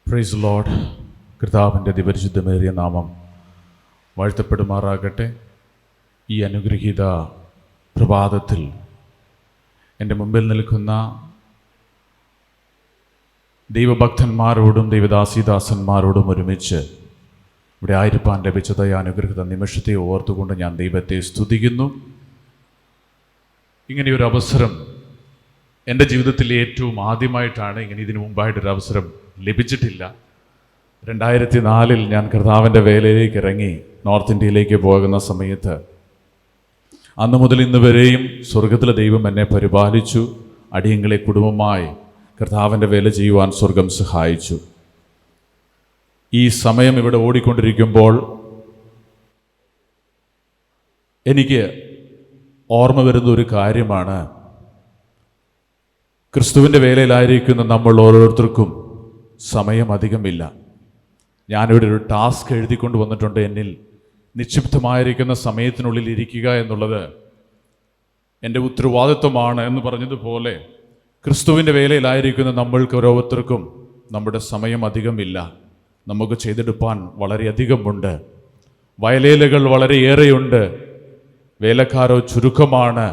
Praise Lord. കർത്താവിൻ്റെ അതിപരിശുദ്ധമേറിയ നാമം വാഴ്ത്തപ്പെടുമാറാകട്ടെ. ഈ അനുഗ്രഹീത പ്രഭാതത്തിൽ എൻ്റെ മുമ്പിൽ നിൽക്കുന്ന ദൈവഭക്തന്മാരോടും ദൈവദാസീദാസന്മാരോടും ഒരുമിച്ച് ഇവിടെ ആയിരിക്കാൻ ലഭിച്ചതായ അനുഗ്രഹീത നിമിഷത്തെ ഓർത്തുകൊണ്ട് ഞാൻ ദൈവത്തെ സ്തുതിക്കുന്നു. ഇങ്ങനെയൊരു അവസരം എൻ്റെ ജീവിതത്തിൽ ഏറ്റവും ആദ്യമായിട്ടാണ്. ഇതിനു മുമ്പായിട്ടൊരു അവസരം ലഭിച്ചിട്ടില്ല. 2004 ഞാൻ കർത്താവിൻ്റെ വേലയിലേക്ക് ഇറങ്ങി നോർത്ത് ഇന്ത്യയിലേക്ക് പോകുന്ന സമയത്ത് അന്ന് മുതൽ ഇന്ന് വരെയും സ്വർഗത്തിലെ ദൈവം എന്നെ പരിപാലിച്ചു. അടിയങ്ങളെ കുടുംബമായി കർത്താവിൻ്റെ വേല ചെയ്യുവാൻ സ്വർഗം സഹായിച്ചു. ഈ സമയം ഇവിടെ ഓടിക്കൊണ്ടിരിക്കുമ്പോൾ എനിക്ക് ഓർമ്മ വരുന്ന ഒരു കാര്യമാണ്, ക്രിസ്തുവിൻ്റെ വേലയിലായിരിക്കുന്ന നമ്മൾ ഓരോരുത്തർക്കും സമയം അധികമില്ല. ഞാനിവിടെ ഒരു ടാസ്ക് എഴുതിക്കൊണ്ട് വന്നിട്ടുണ്ട്. എന്നിൽ നിക്ഷിപ്തമായിരിക്കുന്ന സമയത്തിനുള്ളിൽ ഇരിക്കുക എന്നുള്ളത് എൻ്റെ ഉത്തരവാദിത്വമാണ് എന്ന് പറഞ്ഞതുപോലെ ക്രിസ്തുവിൻ്റെ വേലയിലായിരിക്കുന്ന നമ്മൾക്ക് ഓരോരുത്തർക്കും നമ്മുടെ സമയം അധികമില്ല. നമുക്ക് ചെയ്തെടുപ്പാൻ വളരെയധികമുണ്ട്. വയലേലകൾ വളരെയേറെയുണ്ട്, വേലക്കാരോ ചുരുക്കമാണ്.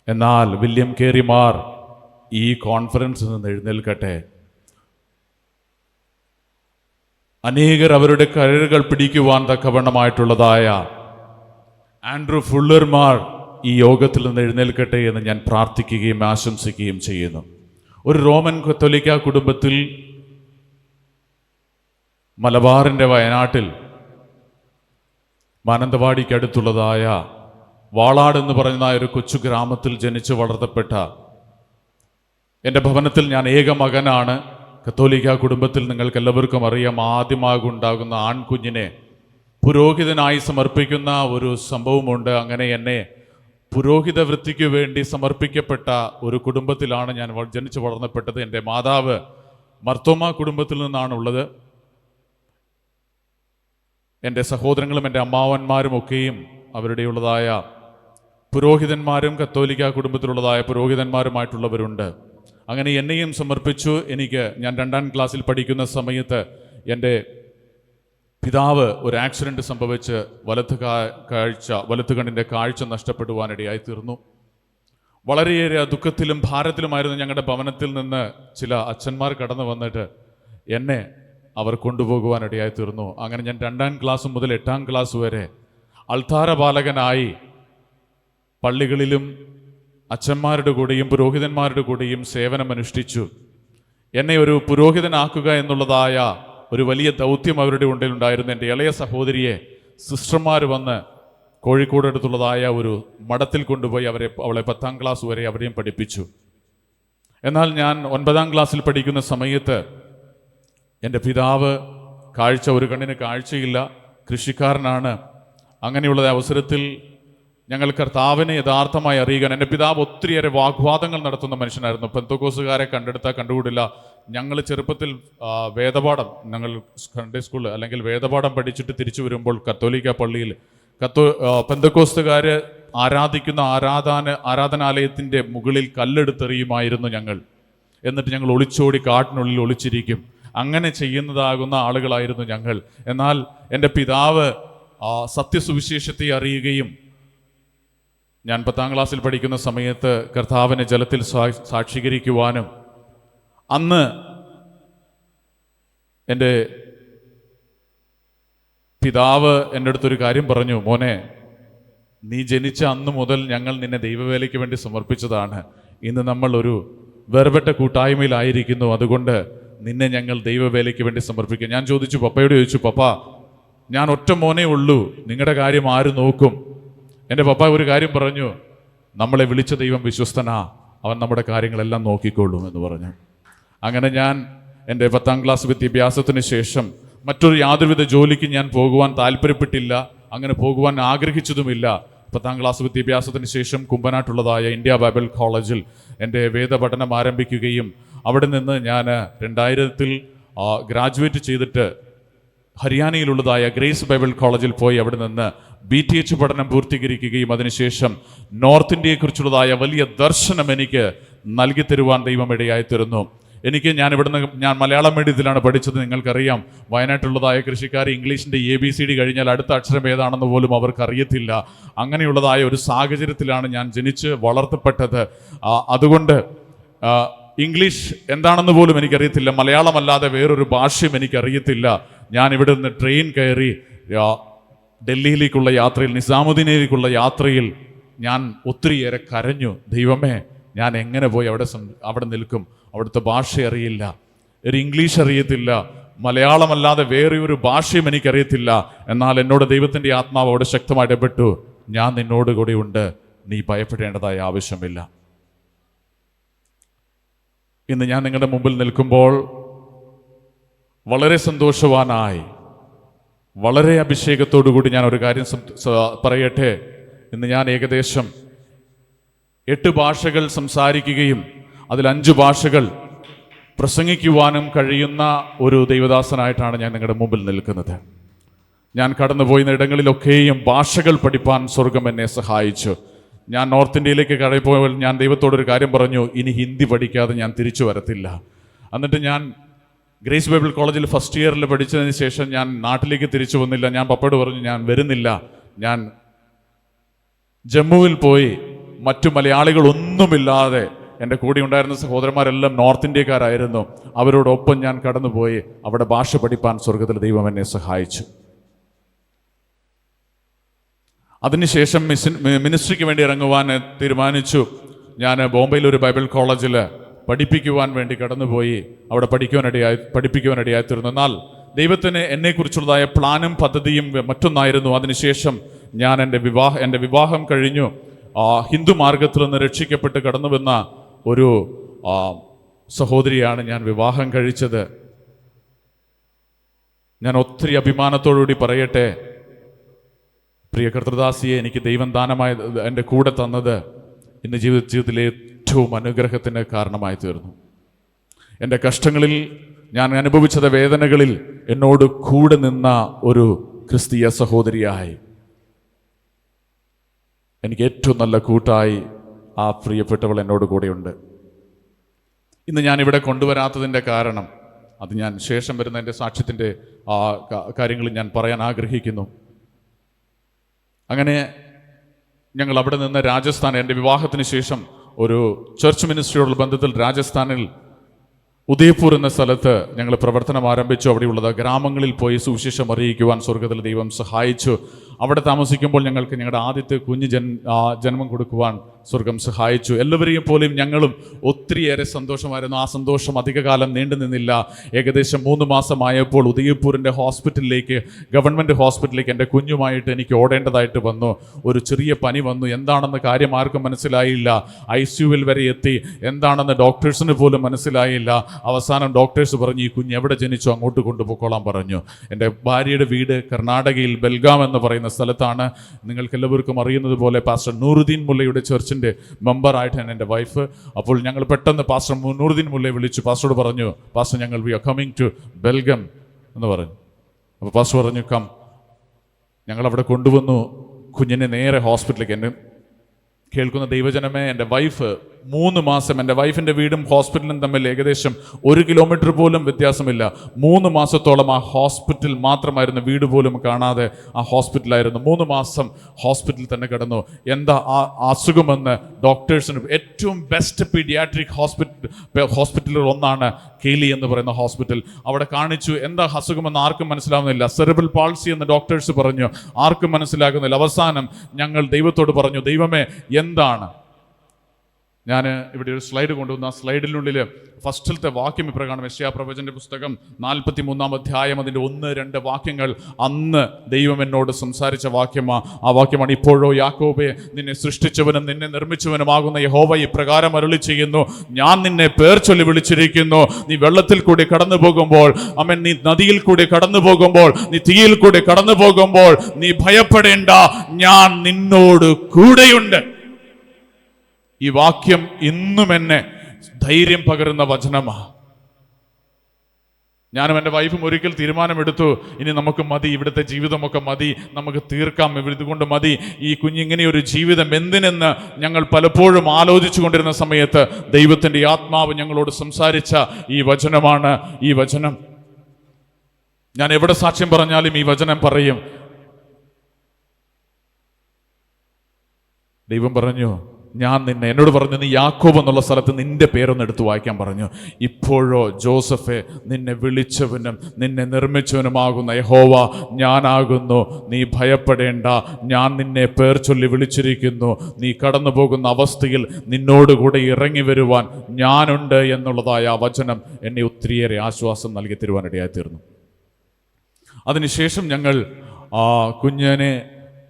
എന്നാൽ വില്യം കേറിമാർ ഈ കോൺഫറൻസിൽ നിന്ന് എഴുന്നേൽക്കട്ടെ. അനേകർ അവരുടെ കരളുകൾ പിടിക്കുവാൻ തക്കവണ്ണമായിട്ടുള്ളതായ ആൻഡ്രൂ ഫുള്ളർമാർ ഈ യോഗത്തിൽ നിന്ന് എഴുന്നേൽക്കട്ടെ എന്ന് ഞാൻ പ്രാർത്ഥിക്കുകയും ആശംസിക്കുകയും ചെയ്യുന്നു. ഒരു റോമൻ കത്തോലിക്ക കുടുംബത്തിൽ മലബാറിൻ്റെ വയനാട്ടിൽ മാനന്തവാടിക്കടുത്തുള്ളതായ വാളാട് എന്ന് പറയുന്ന ഒരു കൊച്ചു ഗ്രാമത്തിൽ ജനിച്ചു വളർത്തപ്പെട്ട എൻ്റെ ഭവനത്തിൽ ഞാൻ ഏക മകനാണ്. കത്തോലിക്ക കുടുംബത്തിൽ നിങ്ങൾക്കെല്ലാവർക്കും അറിയാം, ആദ്യമാകുണ്ടാകുന്ന ആൺകുഞ്ഞിനെ പുരോഹിതനായി സമർപ്പിക്കുന്ന ഒരു സംഭവമുണ്ട്. അങ്ങനെ എന്നെ പുരോഹിത വൃത്തിക്ക് വേണ്ടി സമർപ്പിക്കപ്പെട്ട ഒരു കുടുംബത്തിലാണ് ഞാൻ ജനിച്ചു വളർന്നപ്പെട്ടത്. എൻ്റെ മാതാവ് മർത്തോമ കുടുംബത്തിൽ നിന്നാണുള്ളത്. എൻ്റെ സഹോദരങ്ങളും എൻ്റെ അമ്മാവന്മാരും ഒക്കെയും അവരുടെയുള്ളതായ പുരോഹിതന്മാരും കത്തോലിക്ക കുടുംബത്തിലുള്ളതായ പുരോഹിതന്മാരുമായിട്ടുള്ളവരുണ്ട്. അങ്ങനെ എന്നെയും സമർപ്പിച്ചു. ഞാൻ 2ാം ക്ലാസ്സിൽ പഠിക്കുന്ന സമയത്ത് എൻ്റെ പിതാവ് ഒരു ആക്സിഡൻറ്റ് സംഭവിച്ച് വലത്ത് കണ്ണിൻ്റെ കാഴ്ച നഷ്ടപ്പെടുവാനിടയായി തീർന്നു. വളരെയേറെ ദുഃഖത്തിലും ഭാരത്തിലുമായിരുന്നു ഞങ്ങളുടെ ഭവനത്തിൽ നിന്ന് ചില അച്ഛന്മാർ കടന്നു വന്നിട്ട് എന്നെ അവർ കൊണ്ടുപോകുവാനിടയായി തീർന്നു. അങ്ങനെ ഞാൻ 2ാം ക്ലാസ് മുതൽ 8ാം ക്ലാസ് വരെ അൾത്താര ബാലകനായി പള്ളികളിലും അച്ഛന്മാരുടെ കൂടെയും പുരോഹിതന്മാരുടെ കൂടെയും സേവനമനുഷ്ഠിച്ചു. എന്നെ ഒരു പുരോഹിതനാക്കുക എന്നുള്ളതായ ഒരു വലിയ ദൗത്യം അവരുടെ ഉണ്ടിലുണ്ടായിരുന്നു. എൻ്റെ ഇളയ സഹോദരിയെ സിസ്റ്റർമാർ വന്ന് കോഴിക്കോട് അടുത്തുള്ളതായ ഒരു മഠത്തിൽ കൊണ്ടുപോയി അവളെ 10ാം ക്ലാസ് വരെ അവരെയും പഠിപ്പിച്ചു. എന്നാൽ ഞാൻ 9ാം ക്ലാസ്സിൽ പഠിക്കുന്ന സമയത്ത് എൻ്റെ പിതാവ് ഒരു കണ്ണിന് കാഴ്ചയില്ല, കൃഷിക്കാരനാണ്. അങ്ങനെയുള്ള അവസരത്തിൽ ഞങ്ങൾ കർത്താവിനെ യഥാർത്ഥമായി അറിയുക. എൻ്റെ പിതാവ് ഒത്തിരിയേറെ വാഗ്വാദങ്ങൾ നടത്തുന്ന മനുഷ്യനായിരുന്നു. പെന്തക്കോസുകാരെ കണ്ടുകൂടില്ല. ഞങ്ങൾ ചെറുപ്പത്തിൽ ഞങ്ങൾ സൺഡേ സ്കൂൾ അല്ലെങ്കിൽ വേദപാഠം പഠിച്ചിട്ട് തിരിച്ചു വരുമ്പോൾ കത്തോലിക്ക പള്ളിയിൽ പെന്തക്കോസ്തുകാർ ആരാധിക്കുന്ന ആരാധനാലയത്തിൻ്റെ മുകളിൽ കല്ലെടുത്തെറിയുമായിരുന്നു ഞങ്ങൾ. എന്നിട്ട് ഞങ്ങൾ ഒളിച്ചോടി കാട്ടിനുള്ളിൽ ഒളിച്ചിരിക്കും. അങ്ങനെ ചെയ്യുന്നതാകുന്ന ആളുകളായിരുന്നു ഞങ്ങൾ. എന്നാൽ എൻ്റെ പിതാവ് സത്യസുവിശേഷത്തെ അറിയുകയും ഞാൻ 10ാം ക്ലാസ്സിൽ പഠിക്കുന്ന സമയത്ത് കർത്താവിനെ ജലത്തിൽ സാക്ഷീകരിക്കുവാനും അന്ന് എൻ്റെ പിതാവ് എൻ്റെ അടുത്തൊരു കാര്യം പറഞ്ഞു, മോനെ, നീ ജനിച്ച അന്ന് മുതൽ ഞങ്ങൾ നിന്നെ ദൈവവേലയ്ക്ക് വേണ്ടി സമർപ്പിച്ചതാണ്. ഇന്ന് നമ്മൾ ഒരു വേർപെട്ട കൂട്ടായ്മയിലായിരിക്കുന്നു. അതുകൊണ്ട് നിന്നെ ഞങ്ങൾ ദൈവവേലയ്ക്ക് വേണ്ടി സമർപ്പിക്കും. ഞാൻ പപ്പയോട് ചോദിച്ചു, പപ്പ, ഞാൻ ഒറ്റ മോനേ ഉള്ളൂ, നിങ്ങളുടെ കാര്യം ആര് നോക്കും? എൻ്റെ പപ്പ ഒരു കാര്യം പറഞ്ഞു, നമ്മളെ വിളിച്ച ദൈവം വിശ്വസ്തനാ, അവൻ നമ്മുടെ കാര്യങ്ങളെല്ലാം നോക്കിക്കൊള്ളും എന്ന് പറഞ്ഞു. അങ്ങനെ ഞാൻ എൻ്റെ 10ാം ക്ലാസ് വിദ്യാഭ്യാസത്തിന് ശേഷം മറ്റൊരു യാതൊരുവിധ ജോലിക്ക് ഞാൻ പോകുവാൻ താല്പര്യപ്പെട്ടില്ല, അങ്ങനെ പോകുവാൻ ആഗ്രഹിച്ചതുമില്ല. 10ാം ക്ലാസ് വിദ്യാഭ്യാസത്തിന് ശേഷം കുമ്പനാട്ടുള്ളതായ ഇന്ത്യ ബൈബിൾ കോളേജിൽ എൻ്റെ വേദപഠനം ആരംഭിക്കുകയും അവിടെ നിന്ന് ഞാൻ 2000 ഗ്രാജുവേറ്റ് ചെയ്തിട്ട് ഹരിയാനയിലുള്ളതായ ഗ്രേസ് ബൈബിൾ കോളേജിൽ പോയി അവിടെ നിന്ന് BTH പഠനം പൂർത്തീകരിക്കുകയും അതിനുശേഷം നോർത്ത് ഇന്ത്യയെക്കുറിച്ചുള്ളതായ വലിയ ദർശനം എനിക്ക് നൽകി തരുവാൻ ദൈവം ഇടയായി തീർന്നു. ഞാൻ മലയാളം മീഡിയത്തിലാണ് പഠിച്ചത്. നിങ്ങൾക്കറിയാം, വയനാട്ടിലുള്ളതായ കൃഷിക്കാർ ഇംഗ്ലീഷിൻ്റെ ABCD കഴിഞ്ഞാൽ അടുത്ത അക്ഷരം ഏതാണെന്ന് പോലും അവർക്ക് അറിയത്തില്ല. അങ്ങനെയുള്ളതായ ഒരു സാഹചര്യത്തിലാണ് ഞാൻ ജനിച്ച് വളർത്തപ്പെട്ടത്. അതുകൊണ്ട് ഇംഗ്ലീഷ് എന്താണെന്ന് പോലും എനിക്കറിയത്തില്ല, മലയാളമല്ലാതെ വേറൊരു ഭാഷയും എനിക്കറിയത്തില്ല. ഞാൻ ഇവിടെ നിന്ന് ട്രെയിൻ കയറി ഡൽഹിയിലേക്കുള്ള യാത്രയിൽ, നിസാമുദ്ദീനിലേക്കുള്ള യാത്രയിൽ ഞാൻ ഒത്തിരിയേറെ കരഞ്ഞു. ദൈവമേ, ഞാൻ എങ്ങനെ പോയി അവിടെ നിൽക്കും? അവിടുത്തെ ഭാഷ അറിയില്ല, ഒരു ഇംഗ്ലീഷ് അറിയത്തില്ല, മലയാളമല്ലാതെ വേറെ ഒരു ഭാഷയും എനിക്കറിയത്തില്ല. എന്നാൽ എന്നോട് ദൈവത്തിൻ്റെ ആത്മാവ് അവിടെ ശക്തമായി ഇടപെട്ടു. ഞാൻ നിന്നോട് കൂടെ ഉണ്ട്, നീ ഭയപ്പെടേണ്ടതായ ആവശ്യമില്ല. ഇന്ന് ഞാൻ നിങ്ങളുടെ മുമ്പിൽ നിൽക്കുമ്പോൾ വളരെ സന്തോഷവാനായി, വളരെ അഭിഷേകത്തോടു കൂടി ഞാൻ ഒരു കാര്യം പറയട്ടെ. ഇന്ന് ഞാൻ ഏകദേശം 8 ഭാഷകൾ സംസാരിക്കുകയും അതിൽ 5 ഭാഷകൾ പ്രസംഗിക്കുവാനും കഴിയുന്ന ഒരു ദൈവദാസനായിട്ടാണ് ഞാൻ നിങ്ങളുടെ മുമ്പിൽ നിൽക്കുന്നത്. ഞാൻ കടന്നുപോയിരുന്ന ഇടങ്ങളിലൊക്കെയും ഭാഷകൾ പഠിപ്പാൻ സ്വർഗം എന്നെ സഹായിച്ചു. ഞാൻ നോർത്ത് ഇന്ത്യയിലേക്ക് കടന്നുപോയപ്പോൾ ഞാൻ ദൈവത്തോടൊരു കാര്യം പറഞ്ഞു, ഇനി ഹിന്ദി പഠിക്കാതെ ഞാൻ തിരിച്ചു വരത്തില്ല. എന്നിട്ട് ഞാൻ ഗ്രേസ് ബൈബിൾ കോളേജിൽ ഫസ്റ്റ് ഇയറിൽ പഠിച്ചതിന് ശേഷം ഞാൻ നാട്ടിലേക്ക് തിരിച്ചു വന്നില്ല. ഞാൻ പപ്പയോട് പറഞ്ഞു, ഞാൻ വരുന്നില്ല. ഞാൻ ജമ്മുവിൽ പോയി മറ്റു മലയാളികളൊന്നുമില്ലാതെ, എൻ്റെ കൂടെ ഉണ്ടായിരുന്ന സഹോദരന്മാരെല്ലാം നോർത്ത് ഇന്ത്യക്കാരായിരുന്നു, അവരോടൊപ്പം ഞാൻ കടന്നുപോയി അവിടെ ഭാഷ പഠിപ്പാൻ സ്വർഗത്തിൽ ദൈവം എന്നെ സഹായിച്ചു. അതിനുശേഷം മിനിസ്ട്രിക്ക് വേണ്ടി ഇറങ്ങുവാൻ തീരുമാനിച്ചു. ഞാൻ ബോംബെയിൽ ഒരു ബൈബിൾ കോളേജിൽ പഠിപ്പിക്കുവാൻ വേണ്ടി കടന്നുപോയി അവിടെ പഠിപ്പിക്കുവാനിടയായി തീർന്നു. എന്നാൽ ദൈവത്തിന് എന്നെക്കുറിച്ചുള്ളതായ പ്ലാനും പദ്ധതിയും മറ്റൊന്നായിരുന്നു. അതിനുശേഷം ഞാൻ എൻ്റെ വിവാഹം കഴിഞ്ഞു. ഹിന്ദു മാർഗത്തിൽ നിന്ന് രക്ഷിക്കപ്പെട്ട് കടന്നു വന്ന ഒരു സഹോദരിയാണ് ഞാൻ വിവാഹം കഴിച്ചത്. ഞാൻ ഒത്തിരി അഭിമാനത്തോടുകൂടി പറയട്ടെ, പ്രിയ കർത്തൃദാസിയെ എനിക്ക് ദൈവം ദാനമായി എൻ്റെ കൂടെ തന്നത് ഇന്ന് ജീവിതത്തിലെ ഏറ്റവും അനുഗ്രഹത്തിന് കാരണമായി തീർന്നു. എൻ്റെ കഷ്ടങ്ങളിൽ, ഞാൻ അനുഭവിച്ചത് വേദനകളിൽ എന്നോട് കൂടെ നിന്ന ഒരു ക്രിസ്തീയ സഹോദരിയായി, എനിക്ക് ഏറ്റവും നല്ല കൂട്ടായി ആ പ്രിയപ്പെട്ടവൾ എന്നോട് കൂടെയുണ്ട്. ഇന്ന് ഞാനിവിടെ കൊണ്ടുവരാത്തതിൻ്റെ കാരണം, അത് ഞാൻ ശേഷം വരുന്ന എൻ്റെ സാക്ഷ്യത്തിൻ്റെ കാര്യങ്ങളിൽ ഞാൻ പറയാൻ ആഗ്രഹിക്കുന്നു. അങ്ങനെ ഞങ്ങൾ അവിടെ നിന്ന് രാജസ്ഥാൻ, എൻ്റെ വിവാഹത്തിന് ശേഷം ഒരു ചർച്ച് മിനിസ്ട്രിയോടുള്ള ബന്ധത്തിൽ രാജസ്ഥാനിൽ ഉദയ്പൂർ എന്ന സ്ഥലത്ത് ഞങ്ങൾ പ്രവർത്തനം ആരംഭിച്ചു. അവിടെയുള്ളത് ഗ്രാമങ്ങളിൽ പോയി സുവിശേഷം അറിയിക്കുവാൻ സ്വർഗത്തിൽ ദൈവം സഹായിച്ചു. അവിടെ താമസിക്കുമ്പോൾ ഞങ്ങൾക്ക് ഞങ്ങളുടെ ആദ്യത്തെ കുഞ്ഞ് ജന്മം കൊടുക്കുവാൻ സ്വർഗം സഹായിച്ചു. എല്ലാവരെയും പോലെയും ഞങ്ങളും ഒത്തിരിയേറെ സന്തോഷമായിരുന്നു. ആ സന്തോഷം അധികകാലം നീണ്ടു നിന്നില്ല. ഏകദേശം 3 മാസമായപ്പോൾ ഉദയ്പൂരിൻ്റെ ഗവൺമെൻറ് ഹോസ്പിറ്റലിലേക്ക് എൻ്റെ കുഞ്ഞുമായിട്ട് എനിക്ക് ഓടേണ്ടതായിട്ട് വന്നു. ഒരു ചെറിയ പനി വന്നു. എന്താണെന്ന് കാര്യം ആർക്കും മനസ്സിലായില്ല. ICUവിൽ വരെ എത്തി. എന്താണെന്ന് ഡോക്ടേഴ്സിന് പോലും മനസ്സിലായില്ല. അവസാനം ഡോക്ടേഴ്സ് പറഞ്ഞു, ഈ കുഞ്ഞ് എവിടെ ജനിച്ചോ അങ്ങോട്ട് കൊണ്ടുപോയിക്കോളാൻ പറഞ്ഞു. എൻ്റെ ഭാര്യയുടെ വീട് കർണാടകയിൽ ബെൽഗാം എന്ന് പറയുന്ന സ്ഥലത്താണ്. നിങ്ങൾക്ക് എല്ലാവർക്കും അറിയുന്നത് പോലെ പാസ്റ്റർ നൂറുദ്ദീൻ മുല്ലയുടെ ചർച്ചിൻ്റെ മെമ്പറായിട്ടാണ് എൻ്റെ വൈഫ്. അപ്പോൾ ഞങ്ങൾ പെട്ടെന്ന് പാസ്റ്റർ നൂറുദ്ദീൻ മുല്ലയെ വിളിച്ചു. പാസ്റ്ററോട് പറഞ്ഞു, പാസ്റ്റർ ഞങ്ങൾ വി ആർ കമ്മിങ് ടു ബെൽഗം എന്ന് പറഞ്ഞു. അപ്പോൾ പാസ്റ്റർ പറഞ്ഞു, കം. ഞങ്ങളവിടെ കൊണ്ടുവന്നു കുഞ്ഞിനെ നേരെ ഹോസ്പിറ്റലിലേക്ക്. എന്നെ കേൾക്കുന്ന ദൈവജനമേ, എൻ്റെ വൈഫ് 3 മാസം, എൻ്റെ വൈഫിൻ്റെ വീടും ഹോസ്പിറ്റലും തമ്മിൽ ഏകദേശം 1 കിലോമീറ്റർ പോലും വ്യത്യാസമില്ല. 3 മാസത്തോളം ആ ഹോസ്പിറ്റൽ മാത്രമായിരുന്നു, വീട് പോലും കാണാതെ ആ ഹോസ്പിറ്റലായിരുന്നു. 3 മാസം ഹോസ്പിറ്റലിൽ തന്നെ കിടന്നു. എന്താ ആ അസുഖമെന്ന് ഡോക്ടേഴ്സിന്, ഏറ്റവും ബെസ്റ്റ് പീഡിയാട്രിക് ഹോസ്പിറ്റലുകൾ ഒന്നാണ് കേലി എന്ന് പറയുന്ന ഹോസ്പിറ്റൽ. അവിടെ കാണിച്ചു. എന്താ അസുഖമെന്ന് ആർക്കും മനസ്സിലാവുന്നില്ല. സെറിബ്രൽ പാൾസി എന്ന് ഡോക്ടേഴ്സ് പറഞ്ഞു, ആർക്കും മനസ്സിലാകുന്നില്ല. അവസാനം ഞങ്ങൾ ദൈവത്തോട് പറഞ്ഞു, ദൈവമേ എന്താണ്? ഞാൻ ഇവിടെ ഒരു സ്ലൈഡ് കൊണ്ടുവന്നു. ആ സ്ലൈഡിനുള്ളിൽ ഫസ്റ്റിലത്തെ വാക്യം ഇപ്രകാരം, യെശയ്യാപ്രവചൻ്റെ പുസ്തകം 43-ാം അധ്യായം അതിൻ്റെ 1-2 വാക്യങ്ങൾ അന്ന് ദൈവം എന്നോട് സംസാരിച്ച വാക്യമാണ്. ആ വാക്യമാണ്, ഇപ്പോഴോ യാക്കോബേ, നിന്നെ സൃഷ്ടിച്ചവനും നിന്നെ നിർമ്മിച്ചവനുമാകുന്ന യഹോവ ഇപ്രകാരം അരുളി ചെയ്യുന്നു, ഞാൻ നിന്നെ പേർ ചൊല്ലി വിളിച്ചിരിക്കുന്നു. നീ വെള്ളത്തിൽ കൂടി കടന്നു പോകുമ്പോൾ, അമേൻ, നീ നദിയിൽ കൂടി കടന്നു പോകുമ്പോൾ, നീ തീയിൽ കൂടി കടന്നു പോകുമ്പോൾ നീ ഭയപ്പെടേണ്ട, ഞാൻ നിന്നോട് കൂടെയുണ്ട്. ഈ വാക്യം ഇന്നും എന്നെ ധൈര്യം പകരുന്ന വചനമാണ്. ഞാനും എൻ്റെ വൈഫും ഒരിക്കൽ തീരുമാനമെടുത്തു, ഇനി നമുക്ക് മതി, ഇവിടുത്തെ ജീവിതമൊക്കെ മതി, നമുക്ക് തീർക്കാം, ഇതുകൊണ്ട് മതി ഈ കുഞ്ഞിങ്ങനെയൊരു ജീവിതം എന്തിനെന്ന് ഞങ്ങൾ പലപ്പോഴും ആലോചിച്ചു കൊണ്ടിരുന്ന സമയത്ത് ദൈവത്തിൻ്റെ ആത്മാവ് ഞങ്ങളോട് സംസാരിച്ച ഈ വചനമാണ്. ഈ വചനം ഞാൻ എവിടെ സാക്ഷ്യം പറഞ്ഞാലും ഈ വചനം പറയും. ദൈവം പറഞ്ഞു, ഞാൻ എന്നോട് പറഞ്ഞു, നീ യാക്കോബ് എന്നുള്ള സ്ഥലത്ത് നിന്റെ പേരൊന്ന് എടുത്ത് വായിക്കാൻ പറഞ്ഞു. ഇപ്പോഴോ ജോസഫെ, നിന്നെ വിളിച്ചവനും നിന്നെ നിർമ്മിച്ചവനുമാകുന്ന യഹോവ ഞാനാകുന്നു, നീ ഭയപ്പെടേണ്ട, ഞാൻ നിന്നെ പേർ ചൊല്ലി വിളിച്ചിരിക്കുന്നു, നീ കടന്നു പോകുന്ന അവസ്ഥയിൽ നിന്നോടുകൂടെ ഇറങ്ങി വരുവാൻ ഞാനുണ്ട് എന്നുള്ളതായ ആ വചനം എന്നെ ഒത്തിരിയേറെ ആശ്വാസം നൽകി തരുവാനിടയായി തീർന്നു. അതിനുശേഷം ഞങ്ങൾ കുഞ്ഞിനെ